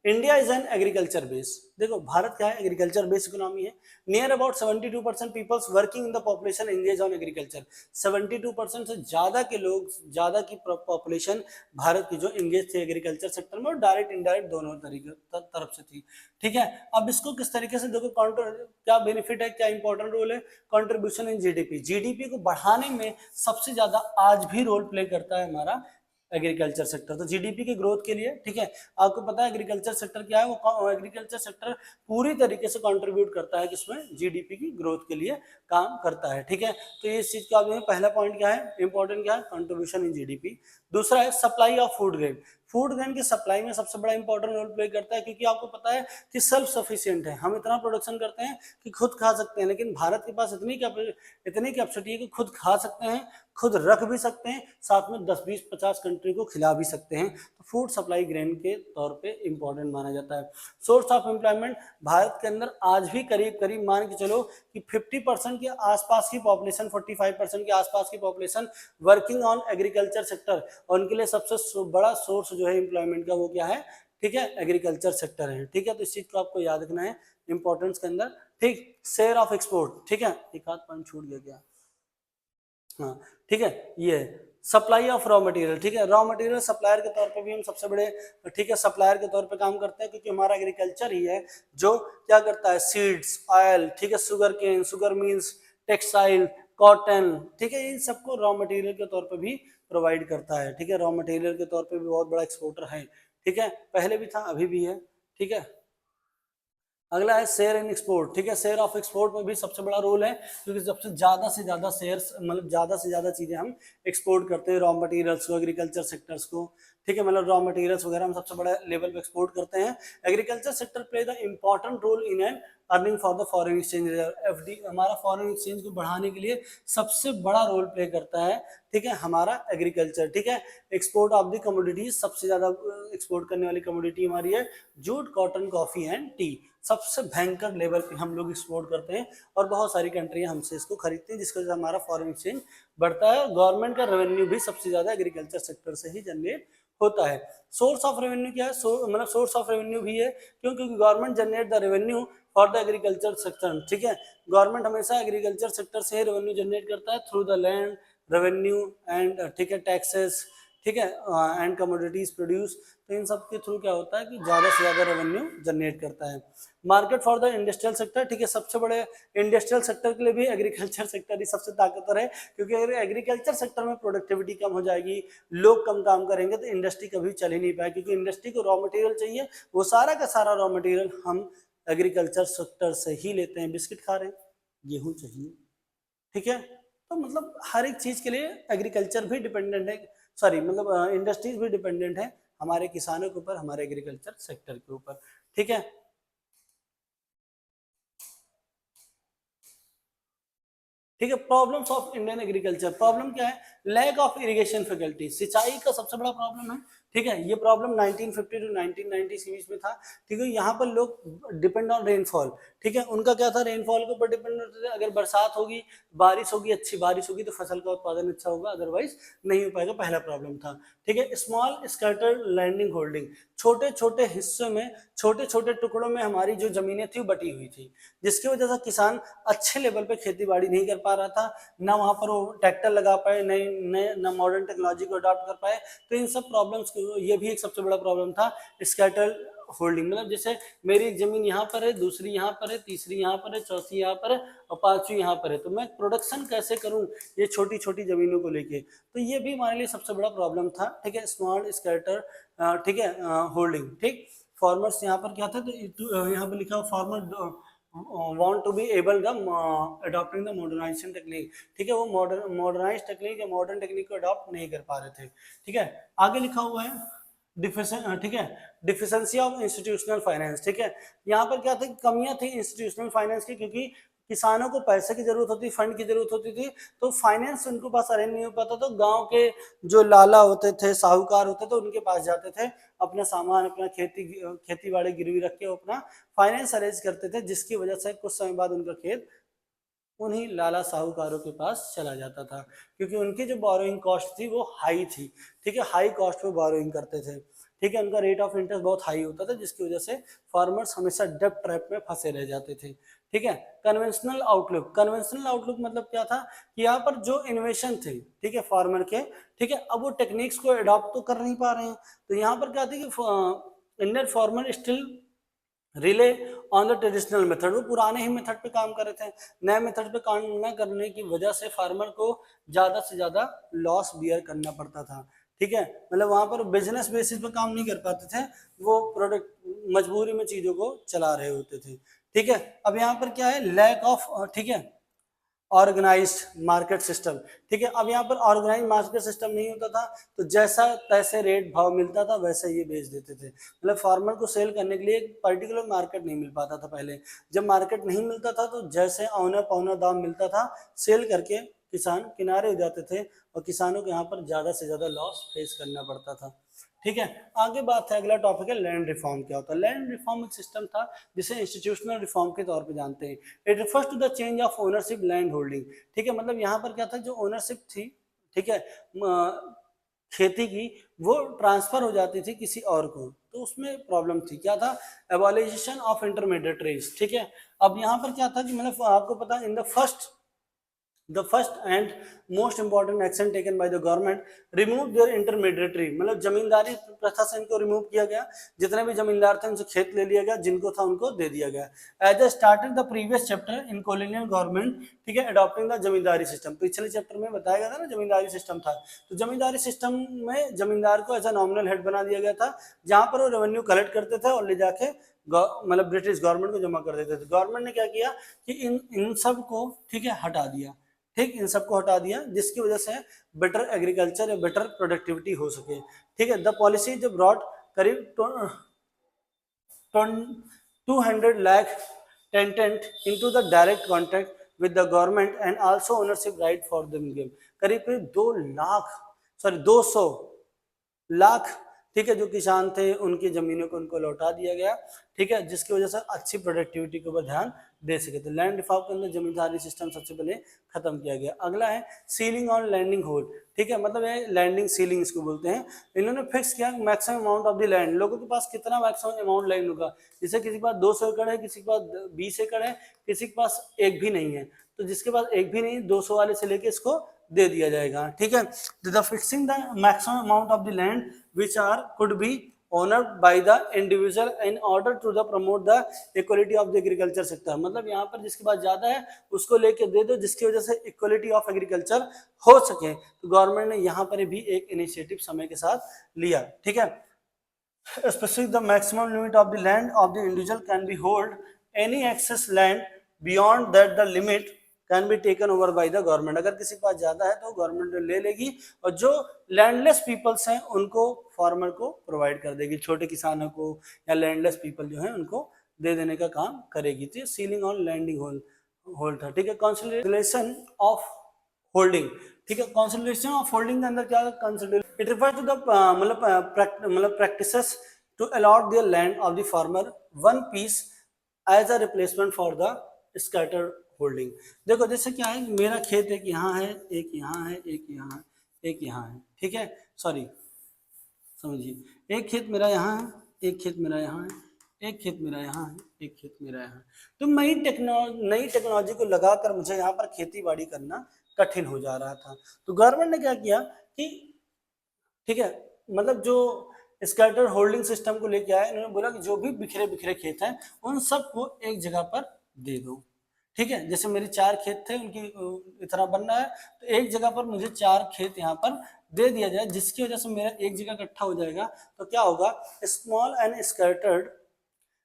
India is an agriculture base, देखो भारत क्या है, एग्रीकल्चर बेस इकोनॉमी है। Near about 72% peoples working in the population engage on agriculture, 72% से ज्यादा के लोग, ज्यादा की पॉपुलेशन भारत की जो एंगेज थे एग्रीकल्चर सेक्टर में, और डायरेक्ट इनडायरेक्ट दोनों तरीके तरफ से थी, ठीक है। अब इसको किस तरीके से देखो, क्या बेनिफिट है, क्या इंपॉर्टेंट रोल है, कंट्रीब्यूशन इन जीडीपी को बढ़ाने में सबसे ज्यादा आज भी रोल प्ले करता है हमारा एग्रीकल्चर सेक्टर। तो जीडीपी की ग्रोथ के लिए, ठीक है, आपको पता है एग्रीकल्चर सेक्टर क्या है, वो एग्रीकल्चर सेक्टर पूरी तरीके से कंट्रीब्यूट करता है किसमें, जीडीपी की ग्रोथ के लिए काम करता है, ठीक है। तो ये इस चीज का पहला पॉइंट क्या है, इंपॉर्टेंट क्या है, कंट्रीब्यूशन इन जीडीपी। दूसरा है supply of food grain. Food grain की सप्लाई में सबसे बड़ा इंपॉर्टेंट रोल प्ले करता है, क्योंकि आपको पता है कि सेल्फ सफिशिएंट है, हम इतना प्रोडक्शन करते हैं कि खुद खा सकते हैं, लेकिन भारत के पास इतनी कैपेसिटी है कि खुद खा सकते हैं, खुद रख भी सकते हैं, साथ में 10 20 50 कंट्री को खिला भी सकते हैं। तो फूड सप्लाई ग्रेन के तौर पे इंपॉर्टेंट माना जाता है। सोर्स ऑफ एम्प्लॉयमेंट, भारत के अंदर आज भी करीब करीब मान के चलो कि 50% के आसपास की पॉपुलेशन, 45% के आसपास की population working on agriculture sector, और उनके लिए सबसे बड़ा सोर्स जो है एम्प्लॉयमेंट का वो क्या है, ठीक है, एग्रीकल्चर सेक्टर है, ठीक है। तो इस चीज को आपको याद रखना है इंपॉर्टेंस के अंदर, ठीक। शेयर ऑफ एक्सपोर्ट, ठीक है, एक आध पॉइंट छूट गया क्या, हाँ, ठीक है, ये सप्लाई ऑफ रॉ मटेरियल, ठीक है, रॉ मटेरियल सप्लायर के तौर पे भी हम सबसे बड़े, ठीक है, सप्लायर के तौर पे काम करते हैं, क्योंकि हमारा एग्रीकल्चर ही है जो क्या करता है, सीड्स, ऑयल, ठीक है, sugarcane, sugar mills, textile, cotton, ठीक है, इन सबको रॉ मटेरियल के तौर पे भी प्रोवाइड करता है, ठीक है, रॉ मटेरियल के तौर पे भी बहुत बड़ा एक्सपोर्टर है, ठीक है, पहले भी था अभी भी है, ठीक है। अगला है शेयर इन एक्सपोर्ट, ठीक है, शेयर ऑफ एक्सपोर्ट में भी सबसे बड़ा रोल है, क्योंकि सबसे ज्यादा शेयर्स, मतलब ज्यादा से ज्यादा चीजें हम एक्सपोर्ट करते हैं, रॉ मटेरियल्स को, एग्रीकल्चर सेक्टर्स को, ठीक है, मतलब रॉ मटेरियल्स वगैरह हम सबसे बड़ा लेवल पे एक्सपोर्ट करते हैं। Agriculture sector play the important role in an earning for the foreign exchange reserve, FD, हमारा फॉरेन एक्सचेंज को बढ़ाने के लिए सबसे बड़ा रोल प्ले करता है, ठीक है, हमारा एग्रीकल्चर, ठीक है। एक्सपोर्ट ऑफ द कमोडिटीज, सबसे ज्यादा एक्सपोर्ट करने वाली कमोडिटी हमारी है jute, cotton, coffee and T, सबसे भयंकर लेवल पे हम लोग एक्सपोर्ट करते हैं, और बहुत सारी कंट्रियां हमसे इसको खरीदती हैं, जिसकी वजह से हमारा फॉरेन एक्सचेंज बढ़ता है। गवर्नमेंट का रेवेन्यू भी सबसे ज्यादा एग्रीकल्चर सेक्टर से ही जनरेट होता है। सोर्स ऑफ रेवेन्यू क्या है, मतलब सोर्स ऑफ रेवेन्यू भी है, क्योंकि government generate the revenue for the agriculture sector, ठीक है, गवर्नमेंट हमेशा एग्रीकल्चर सेक्टर से ही रेवेन्यू जनरेट करता है through the land revenue and, ठीक है, टैक्सेस, ठीक है, एंड कमोडिटीज प्रोड्यूस। तो इन सब के थ्रू क्या होता है कि ज्यादा से ज्यादा रेवेन्यू जनरेट करता है। Market for the industrial sector, ठीक है, सबसे बड़े इंडस्ट्रियल सेक्टर के लिए भी एग्रीकल्चर सेक्टर ही सबसे ताकतवर है, क्योंकि अगर एग्रीकल्चर सेक्टर में प्रोडक्टिविटी कम हो जाएगी, लोग कम काम करेंगे, तो इंडस्ट्री कभी चल ही नहीं पाए, क्योंकि इंडस्ट्री को रॉ मटेरियल चाहिए, वो सारा का सारा रॉ मटेरियल हम एग्रीकल्चर सेक्टर से ही लेते हैं। बिस्किट खा रहे हैं, गेहूं चाहिए, ठीक है, तो मतलब हर एक चीज के लिए एग्रीकल्चर भी डिपेंडेंट है, सॉरी, मतलब इंडस्ट्रीज भी डिपेंडेंट है हमारे किसानों के ऊपर, हमारे एग्रीकल्चर सेक्टर के ऊपर, ठीक है। ठीक है, problems of Indian agriculture, problem क्या है, लैक ऑफ इरिगेशन फैकल्टी, सिंचाई का सबसे बड़ा प्रॉब्लम है, ठीक है, ये प्रॉब्लम 1950 टू 1990 के बीच में था, ठीक है। यहाँ पर लोग डिपेंड ऑन रेनफॉल, ठीक है, उनका क्या था, रेनफॉल के ऊपर डिपेंड होते थे, अगर बरसात होगी, बारिश होगी, अच्छी बारिश होगी, तो फसल का उत्पादन अच्छा होगा, अदरवाइज नहीं हो पाएगा, पहला प्रॉब्लम था, ठीक है। स्मॉल स्कैटर्ड लैंडिंग होल्डिंग, छोटे छोटे हिस्सों में, छोटे छोटे टुकड़ों में हमारी जो जमीनें थी बटी हुई थी, जिसकी वजह से किसान अच्छे लेवल पे खेती बाड़ी नहीं कर पा रहा था, ना वहां पर वो ट्रैक्टर लगा पाए, नए ना मॉडर्न टेक्नोलॉजी को अडॉप्ट कर पाए। तो इन सब प्रॉब्लम्स को, ये भी एक सबसे बड़ा प्रॉब्लम था, स्कैटर होल्डिंग, मतलब जैसे मेरी जमीन यहाँ पर है, दूसरी यहाँ पर है, तीसरी यहाँ पर है, चौथी यहाँ पर है, और पांचवी यहाँ पर है, तो मैं प्रोडक्शन कैसे करूं ये छोटी छोटी जमीनों को लेके, तो ये भी हमारे लिए सबसे बड़ा प्रॉब्लम था, ठीक है, स्मॉल स्कैटर, ठीक है, होल्डिंग, ठीक। फार्मर्स यहाँ पर क्या था, तो यहाँ पर लिखा farmer want to be able the adopting the modernization technique, ठीक है, वो मॉडर्नाइज टेक्निक या मॉडर्न टेक्निक को अडॉप्ट नहीं कर पा रहे थे, ठीक है। आगे लिखा हुआ है ठीक है, डिफिशिएंसी ऑफ इंस्टीट्यूशनल फाइनेंस, ठीक है, यहाँ पर क्या था, कमियां थी इंस्टीट्यूशनल फाइनेंस की, क्योंकि किसानों को पैसे की जरूरत होती, फंड की जरूरत होती थी, तो फाइनेंस उनके पास अरेंज नहीं हो पाता, तो गांव के जो लाला होते थे, साहूकार होते थे, उनके पास जाते थे, अपना सामान, अपना खेती बाड़ी गिरवी रख के अपना फाइनेंस अरेंज करते थे, जिसकी वजह से कुछ समय बाद उनका खेत उन्हीं लाला साहूकारों के पास चला जाता था, क्योंकि उनकी जो बोरोइंग कॉस्ट थी वो हाई थी, ठीक है, हाई कॉस्ट पे बोरोइंग करते थे, ठीक है, उनका रेट ऑफ इंटरेस्ट बहुत हाई होता था, जिसकी वजह से फार्मर्स हमेशा डेब्ट ट्रैप में फंसे रह जाते थे, ठीक है। कन्वेंशनल आउटलुक, कन्वेंशनल आउटलुक मतलब क्या था कि यहाँ पर जो इन्वेशन थे, ठीक है, फार्मर के, ठीक है, अब वो टेक्निक्स को अडॉप्ट तो कर नहीं पा रहे हैं, तो यहाँ पर क्या थी कि Indian farmer still relay on the traditional method, वो पुराने ही मेथड पे काम कर रहे थे, नए मेथड पे काम न करने की वजह से फार्मर को ज्यादा से ज्यादा लॉस बियर करना पड़ता था, ठीक है, मतलब वहां पर बिजनेस बेसिस पे काम नहीं कर पाते थे, वो प्रोडक्ट मजबूरी में चीजों को चला रहे होते थे। ठीक है, अब यहाँ पर क्या है, लैक ऑफ, ठीक है, ऑर्गेनाइज्ड मार्केट सिस्टम। ठीक है, अब यहाँ पर ऑर्गेनाइज मार्केट सिस्टम नहीं होता था, तो जैसा तैसे रेट भाव मिलता था वैसे ये बेच देते थे। मतलब फार्मर को सेल करने के लिए एक पर्टिकुलर मार्केट नहीं मिल पाता था पहले। जब मार्केट नहीं मिलता था तो जैसे औना पौना दाम मिलता था, सेल करके किसान किनारे हो जाते थे और किसानों को यहाँ पर ज्यादा से ज्यादा लॉस फेस करना पड़ता था। ठीक है, आगे बात है, अगला टॉपिक है लैंड रिफॉर्म। क्या होता है? लैंड रिफॉर्म एक सिस्टम था जिसे इंस्टीट्यूशनल रिफॉर्म के तौर पे जानते हैं। It refers to the change of ownership land holding. ठीक है, मतलब यहाँ पर क्या था, जो ओनरशिप थी, ठीक है, खेती की, वो ट्रांसफर हो जाती थी किसी और को, तो उसमें प्रॉब्लम थी। क्या था? Abolition of intermediaries. ठीक है, अब यहाँ पर क्या था कि मतलब आपको पता है, इन the first and most important action taken by the government remove their intermediary, मतलब जमींदारी प्रथा से इनको रिमूव किया गया। जितने भी जमींदार थे उनसे खेत ले लिया गया, जिनको था उनको दे दिया गया। As a started the previous chapter in colonial government, ठीक है, अडॉप्टिंग द जमींदारी सिस्टम। पिछले चैप्टर में बताया गया था ना, जमींदारी सिस्टम था। तो जमींदारी सिस्टम में जमींदार को एज ए नॉमिनल हेड बना दिया गया था, जहां पर वो रेवेन्यू कलेक्ट करते थे और ले जाके मतलब ब्रिटिश गवर्नमेंट को जमा कर देते थे। गवर्नमेंट ने क्या किया कि इन सब को, ठीक है, हटा दिया। ठीक, इन सबको हटा दिया, जिसकी वजह से बेटर एग्रीकल्चर या बेटर प्रोडक्टिविटी हो सके। ठीक है, द पॉलिसी जो ब्रॉट करीब 200 lakh tenants into the direct contact with the government and also ownership right for them give. करीब 200 लाख, ठीक है, जो किसान थे उनकी जमीनों को उनको लौटा दिया गया। ठीक है, जिसकी वजह से अच्छी प्रोडक्टिविटी के ऊपर ध्यान दे सके। तो लैंड रिफॉर्म के अंदर जमींदारी सिस्टम सबसे पहले खत्म किया गया। अगला है सीलिंग ऑन लैंडिंग होल। ठीक है, मतलब ये लैंडिंग सीलिंग इसको बोलते हैं। इन्होंने फिक्स किया maximum amount of the land, लोगों के पास कितना मैक्सिमम अमाउंट लैंड होगा। जैसे किसी के पास 200 एकड़ है, किसी के पास 20 एकड़ है, किसी के पास एक भी नहीं है। तो जिसके पास एक भी नहीं, 200 वाले से लेके इसको दे दिया जाएगा। ठीक है, the fixing the maximum amount of the land which are could be owned by the individual in order to the promote the equality of the agriculture sector। मतलब यहाँ पर जिसके पास ज्यादा है उसको लेके दे दो, जिसकी वजह से इक्वलिटी ऑफ एग्रीकल्चर हो सके। तो गवर्नमेंट ने यहाँ पर भी एक इनिशिएटिव समय के साथ लिया। ठीक है, especially the maximum limit of the land of the individual can be hold any excess land beyond that the limit can be taken over by the government. अगर किसी के पास ज्यादा है तो गवर्नमेंट ले लेगी, और जो लैंडलेस पीपल्स हैं उनको फार्मर को प्रोवाइड कर देगी, छोटे किसानों को या लैंडलेस पीपल जो है उनको दे देने का काम करेगी। तो सीलिंग ऑन लैंडिंग होल्ड था। ठीक है, कंसोलिडेशन ऑफ होल्डिंग। ठीक है, कंसोलिडेशन ऑफ होल्डिंग के अंदर क्या consolidation, it refers to the मतलब practices to allot their land of the farmer one piece as a replacement for the scattered holding. देखो जैसे क्या है, मेरा खेत एक यहाँ है, एक यहाँ है, एक यहाँ है, एक यहाँ है। ठीक है, सॉरी समझिए, एक खेत मेरा यहाँ है, एक खेत मेरा यहाँ है, एक खेत मेरा यहाँ है, एक खेत मेरा यहाँ है। तो नई टेक्नोलॉजी को लगाकर मुझे यहाँ पर खेती बाड़ी करना कठिन हो जा रहा था। तो गवर्नमेंट ने क्या किया कि, ठीक है, मतलब जो स्कैटर होल्डिंग सिस्टम को लेके आए, इन्होंने बोला कि जो भी बिखरे बिखरे खेत हैं उन सबको एक जगह पर दे दो। ठीक है, जैसे मेरे 4 खेत थे, उनकी इतना बनना है, तो एक जगह पर मुझे 4 खेत यहाँ पर दे दिया जाए, जिसकी वजह से मेरा एक जगह इकट्ठा हो जाएगा। तो क्या होगा, small and scattered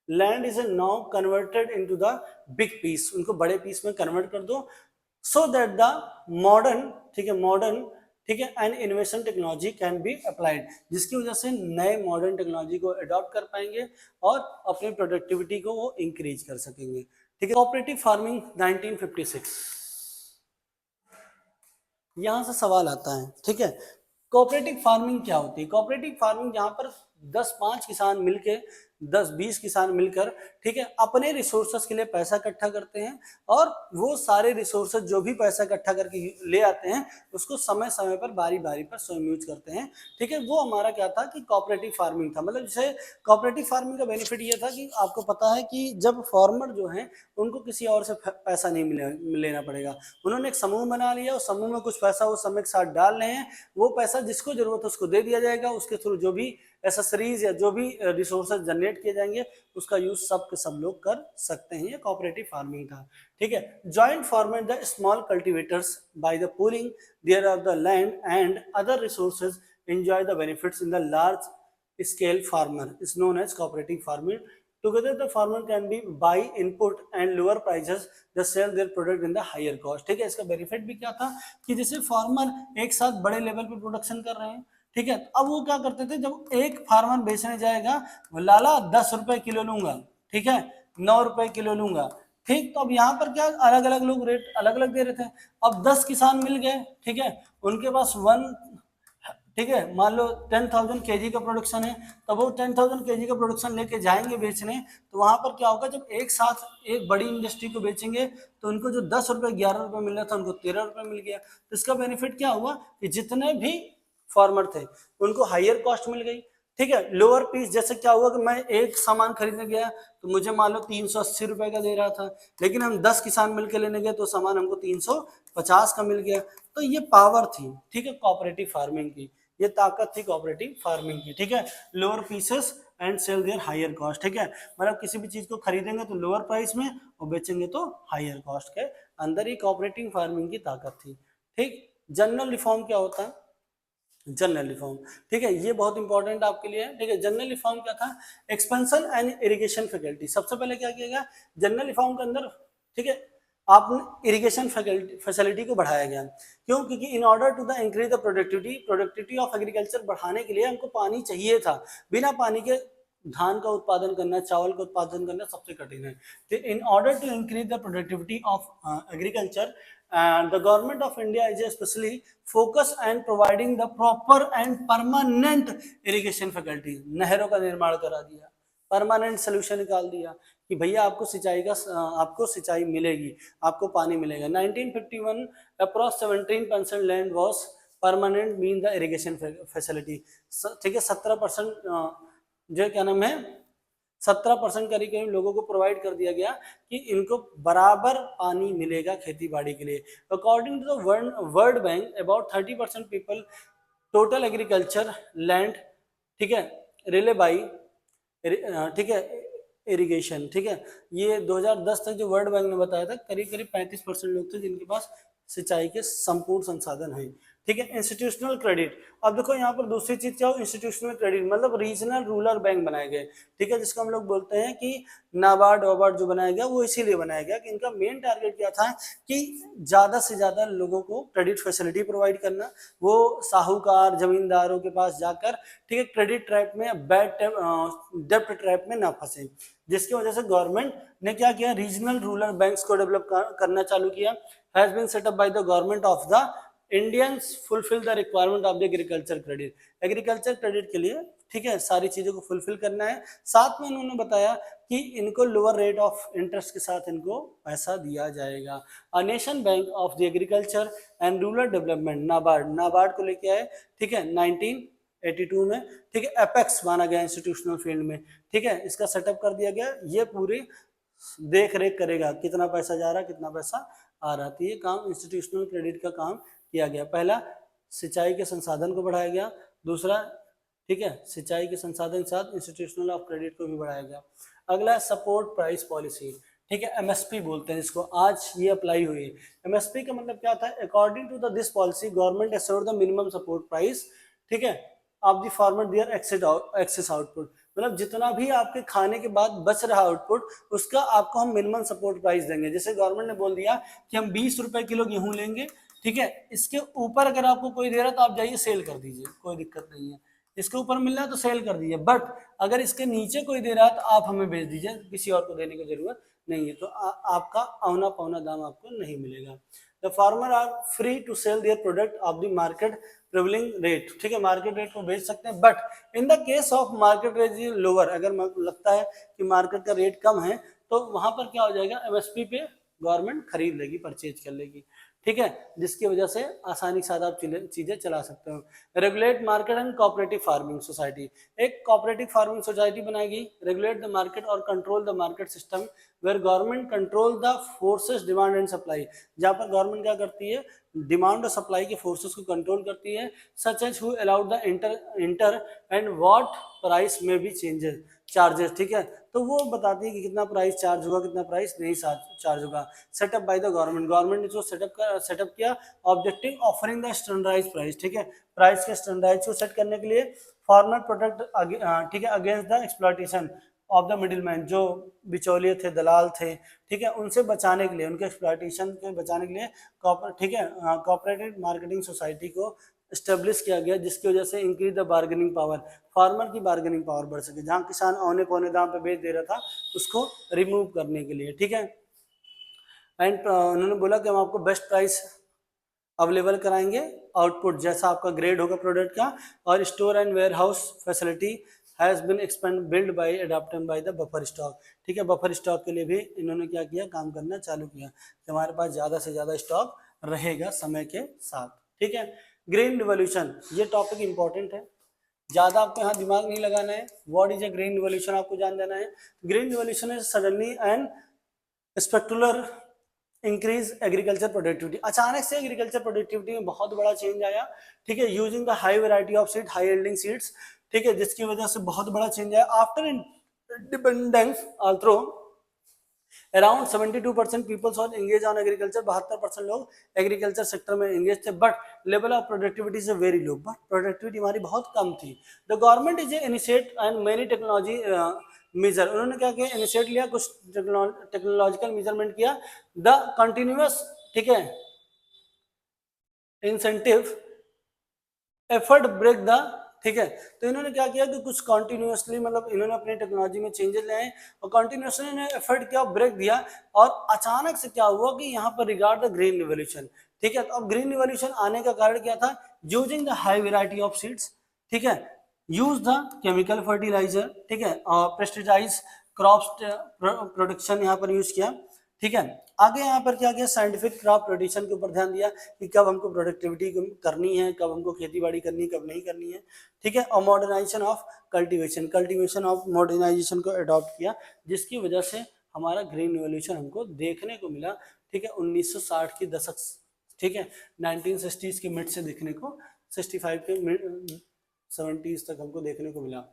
land is now converted into the big piece, उनको बड़े पीस में कन्वर्ट कर दो, सो दैट द मॉडर्न, ठीक है, and innovation technology can be applied, जिसकी वजह से नए मॉडर्न टेक्नोलॉजी को अडॉप्ट कर पाएंगे और अपनी प्रोडक्टिविटी को वो इंक्रीज कर सकेंगे। ठीक है, कोऑपरेटिव फार्मिंग 1956, यहां से सवाल आता है। ठीक है, कोऑपरेटिव फार्मिंग क्या होती है? कोऑपरेटिव फार्मिंग जहां पर 10-5 किसान मिलके, 10-20 किसान मिलकर, ठीक है, अपने रिसोर्सेस के लिए पैसा इकट्ठा करते हैं, और वो सारे रिसोर्सेस जो भी पैसा इकट्ठा करके ले आते हैं उसको समय समय पर बारी बारी पर स्वयं यूज करते हैं। ठीक है, वो हमारा क्या था कि कोऑपरेटिव फार्मिंग था। मतलब जैसे कोऑपरेटिव फार्मिंग का बेनिफिट ये था कि आपको पता है कि जब फार्मर जो है उनको किसी और से पैसा नहीं लेना पड़ेगा, उन्होंने एक समूह बना लिया, उस समूह में कुछ पैसा वो समय के साथ डाल रहे हैं, वो पैसा जिसको जरूरत है उसको दे दिया जाएगा, उसके थ्रू जो भी एसेसरीज या जो भी रिसोर्सेज जनरेट किए जाएंगे उसका यूज सब के सब लोग कर सकते हैं। ये कोऑपरेटिव फार्मिंग था। ठीक है, joint farming the small cultivators by the pooling their of the land and other resources enjoy the benefits in the large scale farmer is known as cooperative farming. Together the farmer can be buy input and lower prices they sell their product in the higher cost. ठीक है, इसका benefit भी क्या था कि जैसे farmer एक साथ बड़े लेवल पे प्रोडक्शन कर रहे हैं, ठीक है, अब वो क्या करते थे, जब एक फार्मर बेचने जाएगा लाला 10 रुपए किलो लूंगा, ठीक है, 9 रुपए किलो लूंगा, ठीक, तो अब यहाँ पर क्या अलग अलग लोग रेट अलग अलग दे रहे थे। अब 10 किसान मिल गए, ठीक है, उनके पास ठीक है, मान लो 10,000 केजी का प्रोडक्शन है, तो वो 10,000 केजी का प्रोडक्शन लेके जाएंगे बेचने, तो वहां पर क्या होगा, जब एक साथ एक बड़ी इंडस्ट्री को बेचेंगे तो उनको जो 10 रुपए 11 रुपए मिल रहा था उनको 13 रुपए मिल गया। तो इसका बेनिफिट क्या हुआ कि जितने भी फार्मर थे उनको हायर कॉस्ट मिल गई, ठीक है, लोअर पीस। जैसे क्या हुआ कि मैं एक सामान खरीदने गया तो मुझे मान लो 380 रुपए का दे रहा था, लेकिन हम 10 किसान मिलकर लेने गए तो सामान हमको 350 का मिल गया। तो ये पावर थी, ठीक है, कोऑपरेटिव फार्मिंग की, ये ताकत थी कोऑपरेटिव फार्मिंग की, ठीक है, lower pieces and sell their higher cost, ठीक है, मतलब किसी भी चीज को खरीदेंगे तो लोअर प्राइस में और बेचेंगे तो हायर कॉस्ट के अंदर ही कोऑपरेटिव फार्मिंग की ताकत थी, ठीक। जनरल रिफॉर्म क्या होता है, जनरल रिफॉर्म, ठीक है, ये बहुत इंपॉर्टेंट आपके लिए है, ठीक है। जनरल रिफॉर्म क्या था, एक्सपेंशन एंड इरिगेशन फैकल्टी। सबसे पहले क्या किया गया जनरल रिफॉर्म के अंदर, ठीक है, आपने इरिगेशन फैसिलिटी को बढ़ाया गया, क्यों, क्योंकि in order to the increase the productivity of agriculture बढ़ाने के लिए हमको पानी चाहिए था, बिना पानी के धान का उत्पादन करना, चावल का उत्पादन करना सबसे कठिन है। तो in order to increase the productivity of agriculture the government of India is especially focused and providing the proper and permanent irrigation facility। नहरों का निर्माण करा दिया, परमानेंट सोल्यूशन निकाल दिया कि भैया आपको सिंचाई का आपको सिंचाई मिलेगी, आपको पानी मिलेगा। 1951 approx 17% land was permanent mean the irrigation facility, ठीक है, 17% जो क्या नाम है 17% करीब करीब लोगों को प्रोवाइड कर दिया गया कि इनको बराबर पानी मिलेगा खेती बाड़ी के लिए। According to the World Bank about 30% people total agriculture land, ठीक है, रिले बाई, ठीक है, इरिगेशन, ठीक है, ये 2010 तक जो वर्ल्ड बैंक ने बताया था करीब करीब 35% लोग थे जिनके पास सिंचाई के संपूर्ण संसाधन हैं, ठीक है। इंस्टीट्यूशनल क्रेडिट, अब देखो यहाँ पर दूसरी चीज क्या हो, इंस्टीट्यूशनल क्रेडिट मतलब रीजनल रूरल बैंक बनाए गए, ठीक है, जिसको हम लोग बोलते हैं कि नाबार्ड वाबार्ड जो बनाया गया वो इसीलिए बनाया गया कि इनका मेन टारगेट क्या था कि ज्यादा से ज्यादा लोगों को क्रेडिट फैसिलिटी प्रोवाइड करना, वो साहूकार जमींदारों के पास जाकर, ठीक है, क्रेडिट ट्रैप में डेब्ट ट्रैप में ना फंसे, जिसकी वजह से गवर्नमेंट ने क्या किया, रीजनल रूरल बैंक्स को डेवलप करना चालू किया। Has been set up by the government of the Indians fulfill the requirement of the agriculture credit, agriculture credit के लिए, ठीक है, सारी चीजों को फुलफिल करना है। साथ में उन्होंने बताया कि इनको लोअर रेट ऑफ इंटरेस्ट के साथ इनको पैसा दिया जाएगा। A nation bank of the agriculture and rural development NABARD को लेके आए, ठीक है, 1982 में, ठीक है, एपेक्स माना गया इंस्टीट्यूशनल फील्ड में, ठीक है, इसका सेटअप कर दिया गया, ये पूरी देख रेख करेगा कितना पैसा जा रहा कितना पैसा आ रहा। तो ये काम इंस्टीट्यूशनल क्रेडिट का काम किया गया। पहला सिंचाई के संसाधन को बढ़ाया गया, दूसरा, ठीक है, सिंचाई के संसाधन के साथ इंस्टीट्यूशनल ऑफ क्रेडिट को भी बढ़ाया गया। अगला सपोर्ट प्राइस पॉलिसी, ठीक है, एमएसपी बोलते हैं इसको, आज ये अप्लाई हुई है। एमएसपी का मतलब क्या था, according to the this policy government assured the minimum support price, ठीक है, of the farmer their excess output, मतलब जितना भी आपके खाने के बाद बच रहा आउटपुट उसका आपको हम मिनिमम सपोर्ट प्राइस देंगे। जैसे गवर्नमेंट ने बोल दिया कि हम 20 रुपए किलो गेहूं लेंगे, ठीक है, इसके ऊपर अगर आपको कोई दे रहा है तो आप जाइए सेल कर दीजिए, कोई दिक्कत नहीं है, इसके ऊपर मिल रहा है तो सेल कर दीजिए, बट अगर इसके नीचे कोई दे रहा है तो आप हमें भेज दीजिए, किसी और को देने की जरूरत नहीं है, तो आपका औना पौना दाम आपको नहीं मिलेगा। The farmer are free to sell their product of the market prevailing rate, ठीक है, मार्केट रेट को बेच सकते हैं, but in the case of market rate is lower, अगर लगता है कि मार्केट का रेट कम है तो वहां पर क्या हो जाएगा, एमएसपी पे गवर्नमेंट खरीद लेगी, परचेज कर लेगी, ठीक है, जिसकी वजह से आसानी के साथ आप चीजें चला सकते हो। Regulate market and cooperative farming society, एक कोऑपरेटिव फार्मिंग सोसाइटी बनाएगी। रेगुलेट द मार्केट और control the market system where government control the forces demand and supply, जहां पर गवर्नमेंट क्या करती है, डिमांड और सप्लाई के फोर्सेस को कंट्रोल करती है। Such as who allowed the inter and what price में भी चेंजेस, चार्जेस, ठीक है, तो वो बताती है कि कितना प्राइस चार्ज होगा, कितना प्राइस नहीं चार्ज होगा। Setup by the government, government ने जो सेटअप किया, objective offering the standardized price, ठीक है, प्राइस के स्टैंडर्डाइज को सेट करने के लिए फार्मर प्रोटेक्ट, ठीक है, against the exploitation of the middleman, जो बिचौलिए थे, दलाल थे, ठीक है, उनसे बचाने के लिए, उनके एक्सप्लॉइटेशन के बचाने के लिए ठीक है, कोऑपरेटिव मार्केटिंग सोसाइटी को स्टेब्लिश किया गया, जिसकी वजह से increase the bargaining power, farmer की बार्गेनिंग पावर बढ़ सके, जहां किसान औने पौने दाम पे बेच दे रहा था उसको रिमूव करने के लिए, ठीक है। एंड उन्होंने बोला कि हम आपको बेस्ट प्राइस अवेलेबल कराएंगे, आउटपुट जैसा आपका ग्रेड होगा प्रोडक्ट का, और store and warehouse facility has been expand build by adopted by the buffer stock, ठीक है, बफर स्टॉक के लिए भी इन्होंने क्या किया, काम करना चालू किया कि हमारे पास ज़्यादा से ज़्यादा स्टॉक रहेगा समय के साथ, ठीक है। ग्रीन रिवॉल्यूशन, ये टॉपिक इंपॉर्टेंट है, ज़्यादा आपको यहाँ दिमाग नहीं लगाना है, what is a green revolution आपको जान देना है। Green revolution is suddenly and स्पेक्टुलर increase agriculture productivity, अचानक से एग्रीकल्चर प्रोडक्टिविटी में बहुत बड़ा चेंज आया, ठीक है, using the high variety of seed, high yielding seeds, ठीक है, जिसकी वजह से बहुत बड़ा चेंज आया। After independence although around 72% peoples on engage on agriculture, 72% लोग एग्रीकल्चर सेक्टर में एंगेज थे, but level of productivity is very low, but productivity हमारी बहुत कम थी। The government is initiate and many technology measure, उन्होंने क्या किया, इनिशिएट लिया, कुछ टेक्नोलॉजिकल मेजरमेंट किया, द कंटिन्यूअस, ठीक है, इंसेंटिव एफर्ट ब्रेक द, ठीक है, तो इन्होंने क्या किया कि कुछ कॉन्टिन्यूसली, मतलब इन्होंने अपनी टेक्नोलॉजी में चेंजेस लाए और कॉन्टिन्यूसली इन्होंने एफर्ट किया, ब्रेक दिया, और अचानक से क्या हुआ कि यहाँ पर रिगार्ड द ग्रीन रिवॉल्यूशन, ठीक है, तो अब ग्रीन रिवॉल्यूशन आने का कारण क्या था, using the high variety of seeds, ठीक है, यूज द केमिकल फर्टिलाइजर, ठीक है, और पेस्टिसाइड्स, क्रॉप प्रोडक्शन यहाँ पर यूज किया, ठीक है। आगे यहाँ पर क्या किया, साइंटिफिक क्रॉप रोटेशन के ऊपर ध्यान दिया कि कब हमको प्रोडक्टिविटी करनी है, कब हमको खेती बाड़ी करनी है, कब नहीं करनी है, ठीक है, और modernization of cultivation of modernization को अडॉप्ट किया, जिसकी वजह से हमारा ग्रीन रिवॉल्यूशन हमको देखने को मिला, ठीक है, 1960 की दशक, ठीक है, 1960s के मिड से देखने को, 65 के मिड 70s तक हमको देखने को मिला।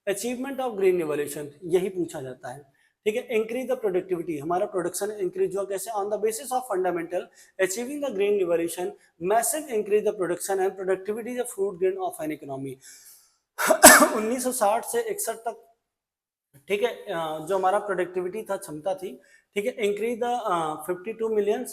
अचीवमेंट ऑफ ग्रीन रिवॉल्यूशन, यही पूछा जाता है, ठीक है, इंक्रीज द प्रोडक्टिविटी, हमारा प्रोडक्शन इंक्रीज हुआ कैसे, on the basis of fundamental achieving the green revolution, massive increase the production and productivity is the fruit grain of an economy. 1960 से 61 तक, ठीक है, जो हमारा प्रोडक्टिविटी था, क्षमता थी, ठीक है, increase the 52 million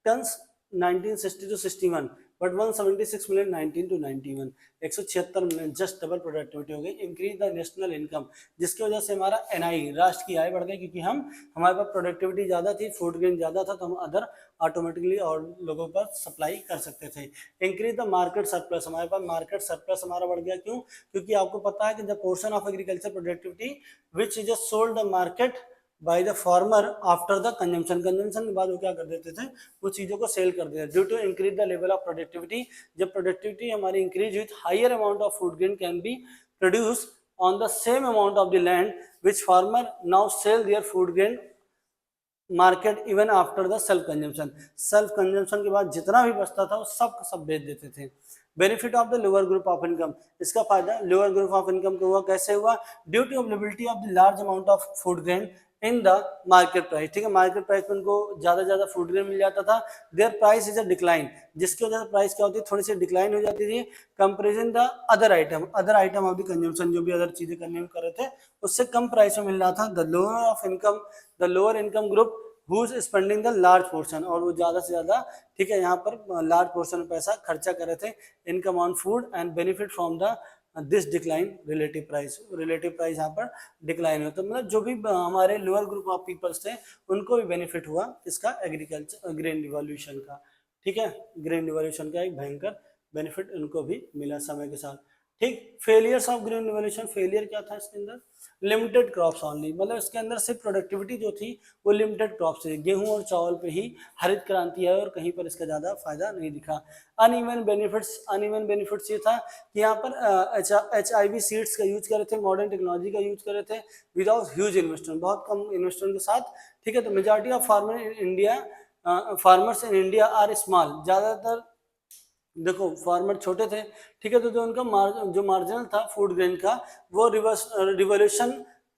turns 1960 to 61, but 176 million 19 to 91, 176 million, just double productivity हो गई। इंक्रीज द नेशनल इनकम, जिसकी वजह से हमारा एनआई, राष्ट्र की आय बढ़ गई, क्योंकि हमारे पास प्रोडक्टिविटी ज़्यादा थी, फूड ग्रेन ज़्यादा था, तो हम अदर ऑटोमेटिकली और लोगों पर सप्लाई कर सकते थे। इंक्रीज द मार्केट सरप्लस, हमारे पास मार्केट सरप्लस हमारा बढ़ गया, क्यों, क्योंकि आपको पता है कि the portion of agriculture productivity which is sold the market by the farmer after the consumption के बाद वो क्या कर देते थे, वो चीज़ों को सेल कर देते due to increase the level of productivity, जब प्रोडक्टिविटी हमारी increase with higher amount of food grain can be produce on the same amount of the land which farmer now sell their food grain market even after the self consumption के बाद जितना भी बचता था वो सब बेच देते थे। Benefit of the lower group of income, इसका फायदा लोअर ग्रुप ऑफ इनकम को हुआ, कैसे हुआ, due to availability of the large amount of food grain in the market price, ठीक है, मार्केट प्राइस में उनको ज्यादा फूड ग्रेन मिल जाता था, there price is a decline, जिसकी वजह से प्राइस क्या होती है, थोड़ी सी डिक्लाइन हो जाती थी, comparison the other item of the consumption, जो भी अदर चीजें करने में कर रहे थे उससे कम प्राइस में मिल रहा था। The lower income group who is spending the large portion, और वो ज्यादा से ज्यादा, ठीक है, यहाँ पर लार्ज पोर्शन में पैसा खर्चा कर रहे थे, income on food and benefit from the this decline relative price यहाँ पर डिक्लाइन हो, तो मतलब जो भी हमारे लोअर ग्रुप ऑफ पीपल्स थे उनको भी बेनिफिट हुआ इसका एग्रीकल्चर ग्रीन रिवॉल्यूशन का, ठीक है, ग्रीन रिवॉल्यूशन का एक भयंकर बेनिफिट उनको भी मिला समय के साथ, ठीक। Failures of green revolution, failure क्या था इसके अंदर, लिमिटेड क्रॉप्स ऑनली, मतलब इसके अंदर सिर्फ प्रोडक्टिविटी जो थी वो लिमिटेड क्रॉप्स थी, गेहूं और चावल पे ही हरित क्रांति है और कहीं पर इसका ज़्यादा फायदा नहीं दिखा। अनइवन बेनिफिट्स ये था कि यहाँ पर HIV सीड्स का यूज कर रहे थे, मॉडर्न टेक्नोलॉजी का यूज कर रहे थे, विदाउट ह्यूज इन्वेस्टमेंट, बहुत कम इन्वेस्टमेंट के साथ, ठीक है, तो majority of farmers in India are small, ज़्यादातर देखो फार्मर छोटे थे, ठीक है, तो जो उनका जो मार्जिनल था फूड ग्रेन का वो रिवॉल्यूशन,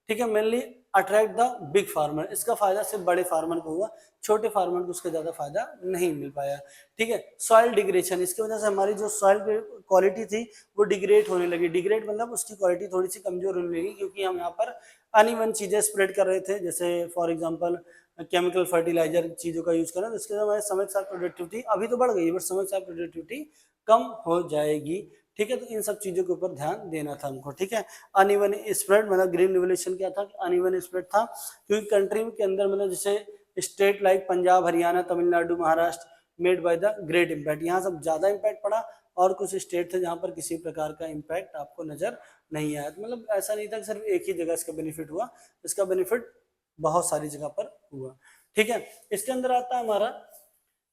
ठीक है, mainly attract the big farmer, इसका फायदा सिर्फ बड़े फार्मर को हुआ, छोटे फार्मर को उसका ज्यादा फायदा नहीं मिल पाया। ठीक है, सॉइल डिग्रेडेशन, इसकी वजह से हमारी जो सॉइल क्वालिटी थी वो डिग्रेड होने लगी। डिग्रेड मतलब उसकी क्वालिटी थोड़ी सी कमजोर होने लगी, क्योंकि हम यहाँ पर अनइवन चीजें स्प्रेड कर रहे थे, जैसे फॉर एग्जाम्पल केमिकल फर्टिलाइजर चीजों का यूज करें, तो इसके हमारे समय के साथ प्रोडक्टिविटी अभी तो बढ़ गई है, बट समय के साथ प्रोडक्टिविटी कम हो जाएगी। ठीक है, तो इन सब चीजों के ऊपर ध्यान देना था हमको। ठीक है, अनइवन स्प्रेड मतलब ग्रीन रिवोल्यूशन क्या था, अनइवन स्प्रेड था, क्योंकि कंट्री के अंदर मतलब जैसे state like Punjab, Haryana, Tamil Nadu, Maharashtra made by the great impact, यहाँ सब ज्यादा इम्पैक्ट पड़ा, और कुछ स्टेट थे जहाँ पर किसी प्रकार का इम्पैक्ट आपको नजर नहीं आया। तो मतलब ऐसा नहीं था कि सिर्फ एक ही जगह इसका बेनिफिट हुआ, इसका बेनिफिट बहुत सारी जगह पर हुआ। ठीक है, इसके अंदर आता है हमारा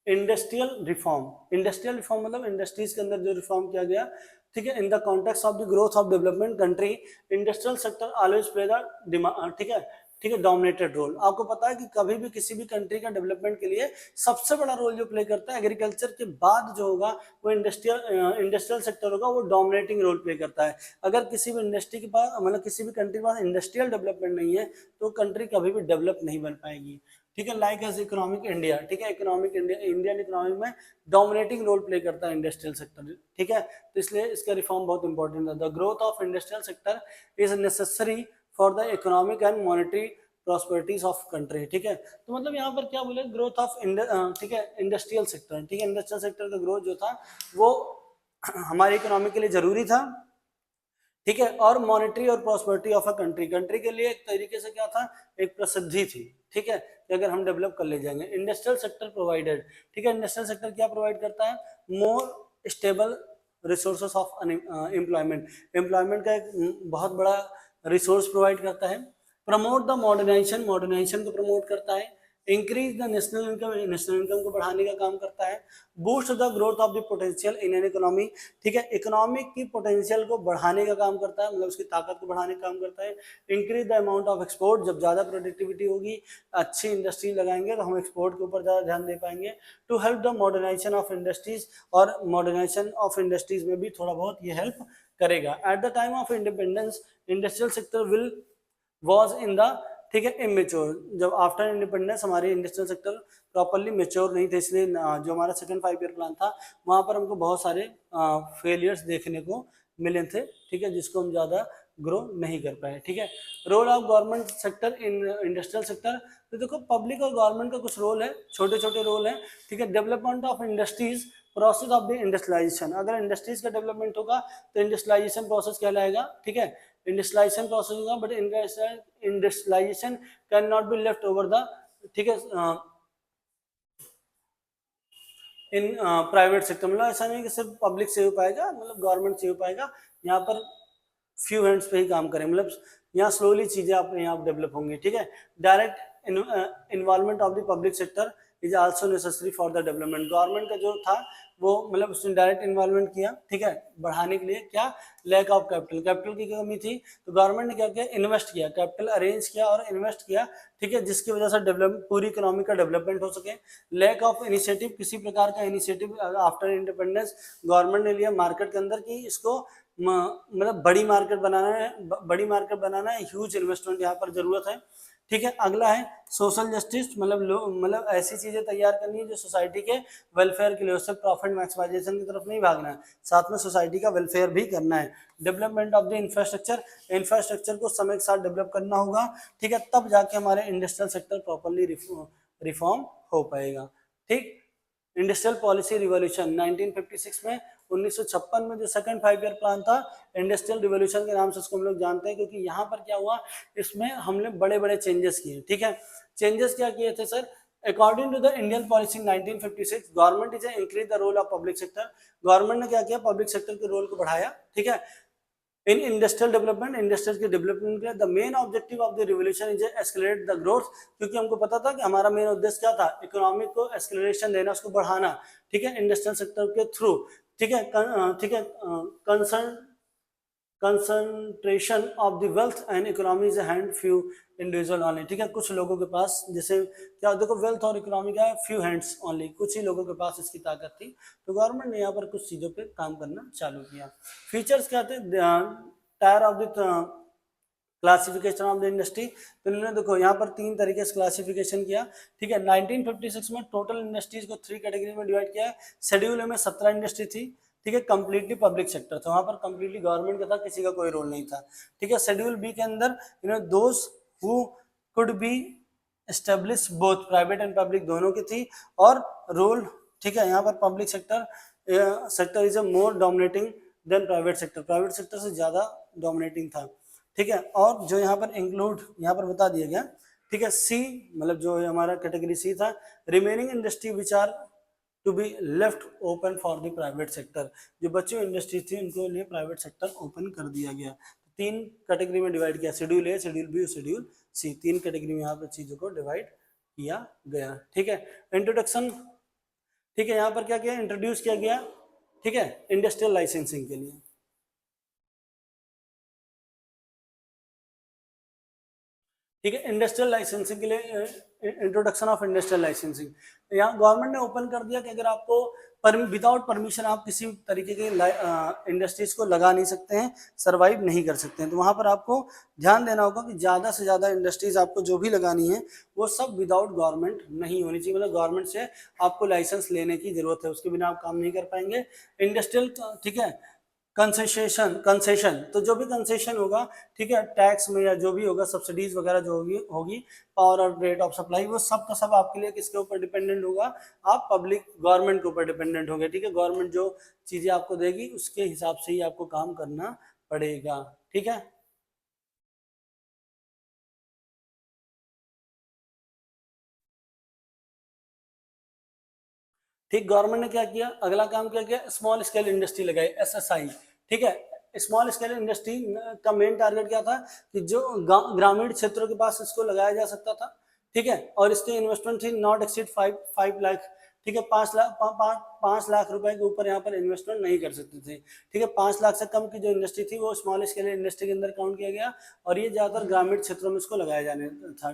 इंडस्ट्रियल रिफॉर्म। इंडस्ट्रियल रिफॉर्म मतलब इंडस्ट्रीज के अंदर जो रिफॉर्म किया गया। ठीक है, in the context of the growth of development country, industrial sector always play the demand, ठीक है, ठीक है, डोमिनेटेड रोल। आपको पता है कि कभी भी किसी भी कंट्री का डेवलपमेंट के लिए सबसे बड़ा रोल जो प्ले करता है एग्रीकल्चर के बाद जो होगा वो इंडस्ट्रियल सेक्टर होगा, वो डोमिनेटिंग रोल प्ले करता है। अगर किसी भी इंडस्ट्री के पास मतलब किसी भी कंट्री के पास इंडस्ट्रियल डेवलपमेंट नहीं है तो कंट्री कभी भी डेवलप नहीं बन पाएगी। ठीक है, लाइक एज इकोनॉमिक इंडिया, ठीक है, इकोनॉमिक इंडिया, इंडियन इकोनॉमी में डोमिनेटिंग रोल प्ले करता है इंडस्ट्रियल सेक्टर। ठीक है, तो इसलिए इसका रिफॉर्म बहुत इंपॉर्टेंट है। The growth of industrial sector is necessary for the economic and monetary prosperities of country. ठीक है, तो मतलब यहाँ पर क्या बोले, ग्रोथ ऑफ ठीक है इंडस्ट्रियल सेक्टर। ठीक है, इंडस्ट्रियल सेक्टर का ग्रोथ जो था वो हमारी इकोनॉमी के लिए जरूरी था। ठीक है, और मॉनेटरी और prosperity of a country, country के लिए एक तरीके से क्या था, एक प्रसिद्धि थी। ठीक है, कि अगर हम डेवलप कर ले जाएंगे। इंडस्ट्रियल सेक्टर प्रोवाइडेड, ठीक है, इंडस्ट्रियल सेक्टर क्या प्रोवाइड करता है, more stable resources of employment, employment का एक बहुत बड़ा रिसोर्स प्रोवाइड करता है। प्रमोट द मॉडर्नाइजेशन, मॉडर्नाइजेशन को प्रमोट करता है। Increase the national income, national income को बढ़ाने का काम करता है। Boost the growth of the potential in an economy, ठीक है, इकोनॉमिक की पोटेंशियल को बढ़ाने का काम करता है, मतलब उसकी ताकत को बढ़ाने का काम करता है। Increase the amount of export, जब ज्यादा प्रोडक्टिविटी होगी, अच्छी इंडस्ट्री लगाएंगे तो हम एक्सपोर्ट के ऊपर ज्यादा ध्यान दे पाएंगे। To help the modernization of industries, और मॉडर्नाइजेशन ऑफ इंडस्ट्रीज में भी थोड़ा बहुत ये हेल्प करेगा। At the time of independence industrial sector will was in the, ठीक है, इमेच्योर, जब आफ्टर इंडिपेंडेंस हमारे इंडस्ट्रियल सेक्टर प्रॉपरली मेच्योर नहीं थे, इसलिए जो हमारा सेकंड 5 ईयर प्लान था वहां पर हमको बहुत सारे फेलियर्स देखने को मिले थे। ठीक है, जिसको हम ज्यादा ग्रो नहीं कर पाए। ठीक है, role of government sector in industrial sector, तो देखो पब्लिक और गवर्नमेंट का कुछ रोल है, छोटे छोटे रोल है। ठीक है, development of industries, process of the industrialization, अगर इंडस्ट्रीज का डेवलपमेंट होगा तो इंडस्ट्रियलाइजेशन प्रोसेस कहलाएगा। ठीक है, इंडस्ट्रियलाइजेशन प्रोसेस होगा, but industrialization can not be left over the, ठीक है, इन प्राइवेट सेक्टर, मतलब ऐसा नहीं कि सिर्फ पब्लिक से हो पाएगा, मतलब गवर्नमेंट से हो पाएगा। यहाँ पर फ्यू हैंड्स पे ही काम करें, मतलब यहाँ स्लोली चीजें अपने आप डेवलप होंगी। ठीक है, direct involvement of the public sector is also necessary for the development, government का जो था वो मतलब उसने डायरेक्ट इन्वॉल्वमेंट किया। ठीक है, बढ़ाने के लिए क्या, लैक ऑफ कैपिटल, कैपिटल की कमी थी, तो गवर्नमेंट ने क्या किया, इन्वेस्ट किया, कैपिटल अरेंज किया और इन्वेस्ट किया। ठीक है, जिसकी वजह से डेवलप पूरी इकोनॉमी का डेवलपमेंट हो सके। लैक ऑफ इनिशिएटिव, किसी प्रकार का इनिशिएटिव आफ्टर इंडिपेंडेंस गवर्नमेंट ने लिया मार्केट के अंदर कि इसको मतलब बड़ी मार्केट बनाना है, बड़ी मार्केट बनाना है, ह्यूज इन्वेस्टमेंट यहाँ पर जरूरत है। ठीक है, अगला है सोशल जस्टिस, मतलब ऐसी चीजें तैयार करनी है जो सोसाइटी के वेलफेयर के लिए, उससे प्रॉफिट मैक्सिमाइजेशन की तरफ नहीं भागना है, साथ में सोसाइटी का वेलफेयर भी करना है। Development of the infrastructure, infrastructure को समय के साथ डेवलप करना होगा। ठीक है, तब जाके हमारे इंडस्ट्रियल सेक्टर प्रॉपरली रिफॉर्म हो पाएगा। ठीक, इंडस्ट्रियल पॉलिसी रिवॉल्यूशन 1956 में, 1956 में जो सेकंड 5 ईयर प्लान था, इंडस्ट्रियल रिवॉल्यूशन के नाम से उसको हम लोग जानते हैं, क्योंकि यहाँ पर क्या हुआ, इसमें हमने बड़े बड़े चेंजेस किए। ठीक है, चेंजेस क्या किए थे sir, according to the Indian policy 1956 government is increase the role of public sector, government ने क्या किया, पब्लिक सेक्टर के रोल को बढ़ाया। ठीक है, इन इंडस्ट्रियल डेवलपमेंट, इंडस्ट्रीज के डेवलपमेंट के, the main objective of the revolution is accelerate the growth, क्योंकि हमको पता था कि हमारा मेन उद्देश्य क्या था, इकोनॉमिक को एक्सेलरेशन देना, उसको बढ़ाना। ठीक है, इंडस्ट्रियल सेक्टर के थ्रू। ठीक है, ठीक है, concentration of the wealth and economy is hand few individual only. ठीक है, कुछ लोगों के पास, जैसे क्या देखो वेल्थ और इकोनॉमी का है, फ्यू हैंड्स ओनली, कुछ ही लोगों के पास इसकी ताकत थी, तो गवर्नमेंट ने यहाँ पर कुछ चीजों पे काम करना चालू किया। फीचर्स क्या थे, tyre of the classification of the industry, तो इन्होंने देखो यहाँ पर 3 तरीके से क्लासिफिकेशन किया, ठीक है। 1956 में टोटल इंडस्ट्रीज को 3 कैटेगरी में डिवाइड किया है। शेड्यूल ए में 17 इंडस्ट्री थी, ठीक है, कंप्लीटली पब्लिक सेक्टर था, वहां पर कंप्लीटली गवर्नमेंट का था, किसी का कोई रोल नहीं था, ठीक है। शेड्यूल बी के अंदर those who could be establish both private and public दोनों की थी, और रोल, ठीक है, यहाँ पर public sector is a more dominating than private sector, private sector से ज्यादा डोमिनेटिंग था, ठीक है। और जो यहाँ पर इंक्लूड यहाँ पर बता दिया गया, ठीक है, सी मतलब जो हमारा कैटेगरी सी था, remaining industry which are to be left open for the private sector, जो बच्चों इंडस्ट्री थी उनको लिए प्राइवेट सेक्टर ओपन कर दिया गया। 3 कैटेगरी में डिवाइड किया, शेड्यूल ए, शेड्यूल बी और शेड्यूल सी, 3 कैटेगरी में यहाँ पर चीजों को डिवाइड किया गया, ठीक है। इंट्रोडक्शन, ठीक है, यहाँ पर क्या किया, इंट्रोड्यूस किया गया, ठीक है, इंडस्ट्रियल लाइसेंसिंग के लिए, ठीक है। इंडस्ट्रियल लाइसेंसिंग के लिए इंट्रोडक्शन ऑफ इंडस्ट्रियल लाइसेंसिंग, यहाँ गवर्नमेंट ने ओपन कर दिया कि अगर आपको विदाउट परमिशन आप किसी तरीके के इंडस्ट्रीज को लगा नहीं सकते हैं, सरवाइव नहीं कर सकते हैं, तो वहां पर आपको ध्यान देना होगा कि ज्यादा से ज्यादा इंडस्ट्रीज आपको जो भी लगानी है वो सब विदाउट गवर्नमेंट नहीं होनी चाहिए, मतलब गवर्नमेंट से आपको लाइसेंस लेने की जरूरत है, उसके बिना आप काम नहीं कर पाएंगे। इंडस्ट्रियल, ठीक है, कंसेशन तो जो भी कंसेशन होगा, ठीक है, टैक्स में या जो भी होगा, सब्सिडीज वगैरह जो होगी पावर और रेट ऑफ सप्लाई, वो सब का सब आपके लिए किसके ऊपर डिपेंडेंट होगा, आप पब्लिक गवर्नमेंट के ऊपर डिपेंडेंट होंगे, ठीक है। गवर्नमेंट जो चीजें आपको देगी उसके हिसाब से ही आपको काम करना पड़ेगा, ठीक है। ठीक, गवर्नमेंट ने क्या किया, अगला काम क्या किया, स्मॉल स्केल इंडस्ट्री लगाई, SSI, ठीक है। स्मॉल स्केल इंडस्ट्री का मेन टारगेट क्या था कि जो ग्रामीण क्षेत्रों के पास इसको लगाया जा सकता था, ठीक है, और इसकी इन्वेस्टमेंट थी नॉट एक्सीड 5 लाख, ठीक है, 5 लाख रुपए के ऊपर यहाँ पर इन्वेस्टमेंट नहीं कर सकते थे, ठीक है। 5 लाख से कम की जो इंडस्ट्री थी वो स्मॉल स्केल इंडस्ट्री के अंदर काउंट किया गया, और ये ज्यादातर ग्रामीण क्षेत्रों में इसको लगाया जाने था,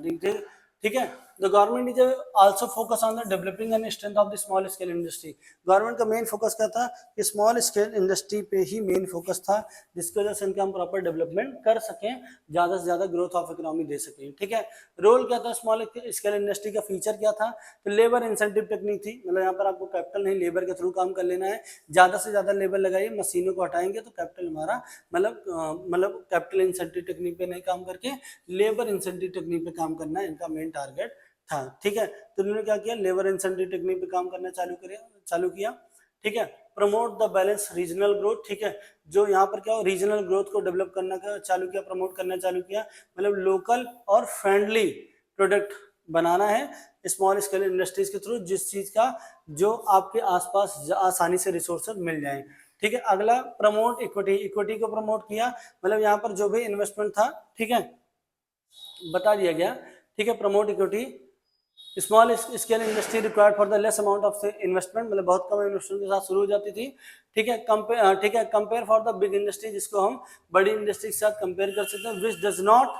ठीक है। The government is also focus on the developing and strength of the small scale industry, government का मेन फोकस क्या था कि स्मॉल स्केल इंडस्ट्री पे ही मेन फोकस था, जिसकी वजह से इनका हम प्रॉपर डेवलपमेंट कर सकें, ज्यादा से ज्यादा ग्रोथ ऑफ इकोनॉमी दे सकें, ठीक है। रोल क्या था स्मॉल स्केल इंडस्ट्री का, फीचर क्या था, तो लेबर इंसेंटिव टेक्निक थी, मतलब यहाँ पर आपको कैपिटल नहीं लेबर के थ्रू काम कर लेना है, ज्यादा से ज्यादा लेबर लगाइए, मशीनों को हटाएंगे तो कैपिटल हमारा मतलब कैपिटल इंसेंटिव टेक्निक पे नहीं काम करके लेबर इंसेंटिव टेक्निक पे काम करना इनका मेन टारगेट था, ठीक है। तो इन्होंने क्या किया, लेबर इंसेंटिव टेक्निक पे काम करना चालू किया, ठीक है। Promote the balance regional growth, ठीक है, जो यहाँ पर क्या हो, रीजनल ग्रोथ को डेवलप करना चालू किया, प्रमोट करना चालू किया, मतलब लोकल और फ्रेंडली प्रोडक्ट बनाना है स्मॉल स्केल इंडस्ट्रीज के थ्रू, जिस चीज का जो आपके आसपास आसानी से रिसोर्सेज मिल जाए, ठीक है। अगला प्रमोट इक्विटी, इक्विटी को प्रमोट किया, मतलब यहाँ पर जो भी इन्वेस्टमेंट था, ठीक है, बता दिया गया, ठीक है। Promote equity, small scale industry required for the less amount of investment, मतलब बहुत कम इन्वेस्टमेंट के साथ शुरू हो जाती थी, ठीक है। Compare for the big industry, जिसको हम बड़ी इंडस्ट्री के साथ कंपेयर कर सकते हैं, विच डज नॉट,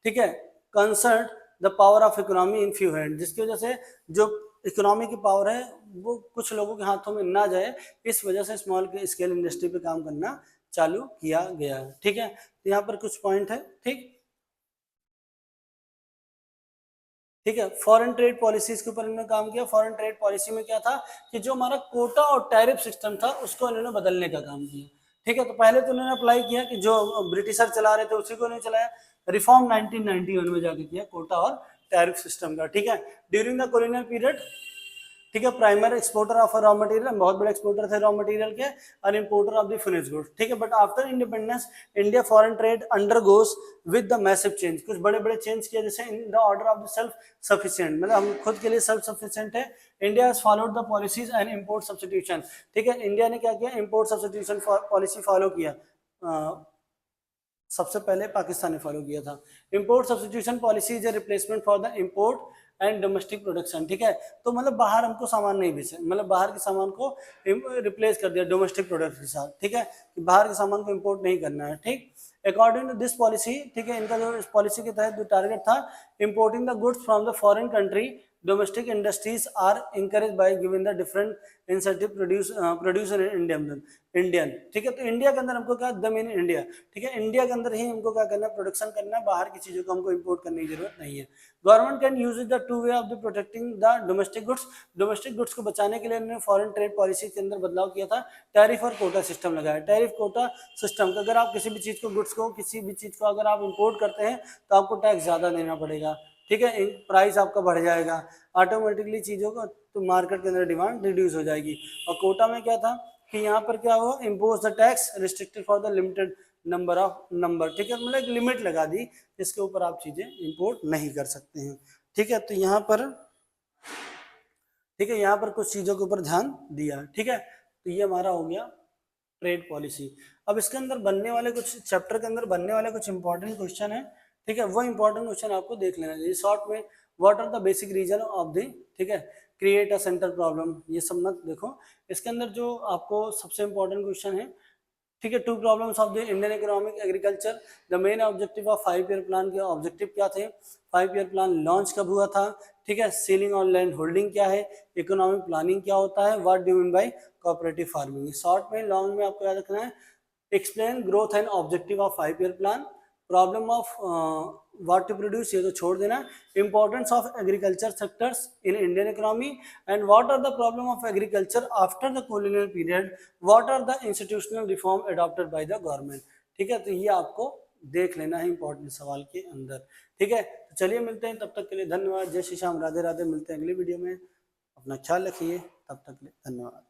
ठीक है, concern the power of economy in few hand, जिसकी वजह से जो इकोनॉमी की पावर है वो कुछ लोगों के हाथों में ना जाए, इस वजह से स्मॉल स्केल इंडस्ट्री पे काम करना चालू किया गया, ठीक है। तो यहाँ पर कुछ पॉइंट है, ठीक, ठीक है। फॉरेन ट्रेड पॉलिसीज के ऊपर इन्होंने काम किया, फॉरेन ट्रेड पॉलिसी में क्या था कि जो हमारा कोटा और टैरिफ सिस्टम था उसको इन्होंने बदलने का काम किया, ठीक है। तो पहले तो इन्होंने अप्लाई किया कि जो ब्रिटिशर चला रहे थे उसी को नहीं चलाया, रिफॉर्म 1991 में जाके किया कोटा और टैरिफ सिस्टम का, ठीक है। ड्यूरिंग द कॉलोनियल पीरियड, ठीक है, primary exporter of raw material, बहुत बड़े एक्सपोर्टर थे रॉ मटेरियल के, और importer of the finished goods, ठीक है। But after independence India foreign trade undergoes with the massive change, कुछ बड़े बड़े चेंज किया, जैसे in the order of the self sufficient, मतलब हम खुद के लिए सेल्फ सफिशिएंट है। India has followed the policies and import substitution, ठीक है, इंडिया ने क्या किया, इंपोर्ट सब्स्टिट्यूशन पॉलिसी फॉलो किया, सबसे पहले पाकिस्तान ने फॉलो किया था। Import substitution policy is a replacement for the import and domestic production, ठीक है। तो मतलब बाहर हमको सामान नहीं बेचे, मतलब बाहर के सामान को रिप्लेस कर दिया डोमेस्टिक प्रोडक्ट के साथ, ठीक है, कि बाहर के सामान को इंपोर्ट नहीं करना है, ठीक। अकॉर्डिंग टू दिस पॉलिसी, ठीक है, इनका जो इस पॉलिसी के तहत जो टारगेट था, importing the goods from the foreign country, domestic industries are encourage by giving the different incentive producer Indian, ठीक है। तो इंडिया के अंदर हमको क्या, द इन इंडिया, ठीक है, इंडिया के अंदर ही हमको क्या करना है, प्रोडक्शन करना है, बाहर की चीजों को हमको इंपोर्ट करने की जरूरत नहीं है। Government can use the two way of the protecting the domestic goods को बचाने के लिए उन्होंने फॉरेन ट्रेड पॉलिसी के अंदर बदलाव किया था, टैरिफ और कोटा सिस्टम लगाया। टैरिफ कोटा सिस्टम, अगर आप किसी भी चीज को, गुड्स को, किसी भी चीज को अगर आप इंपोर्ट करते हैं तो आपको टैक्स ज्यादा देना पड़ेगा, ठीक है, प्राइस आपका बढ़ जाएगा, ऑटोमेटिकली चीजों का तो मार्केट के अंदर डिमांड रिड्यूस हो जाएगी। और कोटा में क्या था कि यहाँ पर क्या हुआ, impose the tax restricted for the limited number, ठीक है, मतलब एक लिमिट लगा दी इसके ऊपर आप चीजें इंपोर्ट नहीं कर सकते हैं, ठीक है। तो यहाँ पर, ठीक है, यहाँ पर कुछ चीजों के ऊपर ध्यान दिया, ठीक है। तो ये हमारा हो गया ट्रेड पॉलिसी। अब इसके अंदर बनने वाले कुछ चैप्टर के अंदर बनने वाले कुछ इंपॉर्टेंट क्वेश्चन है, ठीक है, वो इंपॉर्टेंट क्वेश्चन आपको देख लेना चाहिए शॉर्ट में। What are the basic reason of the, ठीक है, क्रिएट अ सेंटर प्रॉब्लम, ये सब मत देखो। इसके अंदर जो आपको सबसे इंपॉर्टेंट क्वेश्चन है, ठीक है, two problems of the Indian economic agriculture, the main objective of 5 year plan के ऑब्जेक्टिव क्या थे, 5 ईयर प्लान लॉन्च कब हुआ था, ठीक है, सीलिंग ऑन लैंड होल्डिंग क्या है, इकोनॉमिक प्लानिंग क्या होता है, what do mean by cooperative farming. Short में, लॉन्ग में आपको याद रखना है, explain growth and objective of 5 year plan, problem of what to produce, ये तो छोड़ देना, importance of agriculture sectors in Indian economy and what are the problem of agriculture after the colonial period, what are the institutional reform adopted by the government, ठीक है। तो ये आपको देख लेना है इंपॉर्टेंट सवाल के अंदर, ठीक है। तो चलिए मिलते हैं, तब तक के लिए धन्यवाद, जय श्री श्याम, राधे राधे, मिलते हैं अगली वीडियो में, अपना ख्याल रखिए, तब तक के लिए धन्यवाद।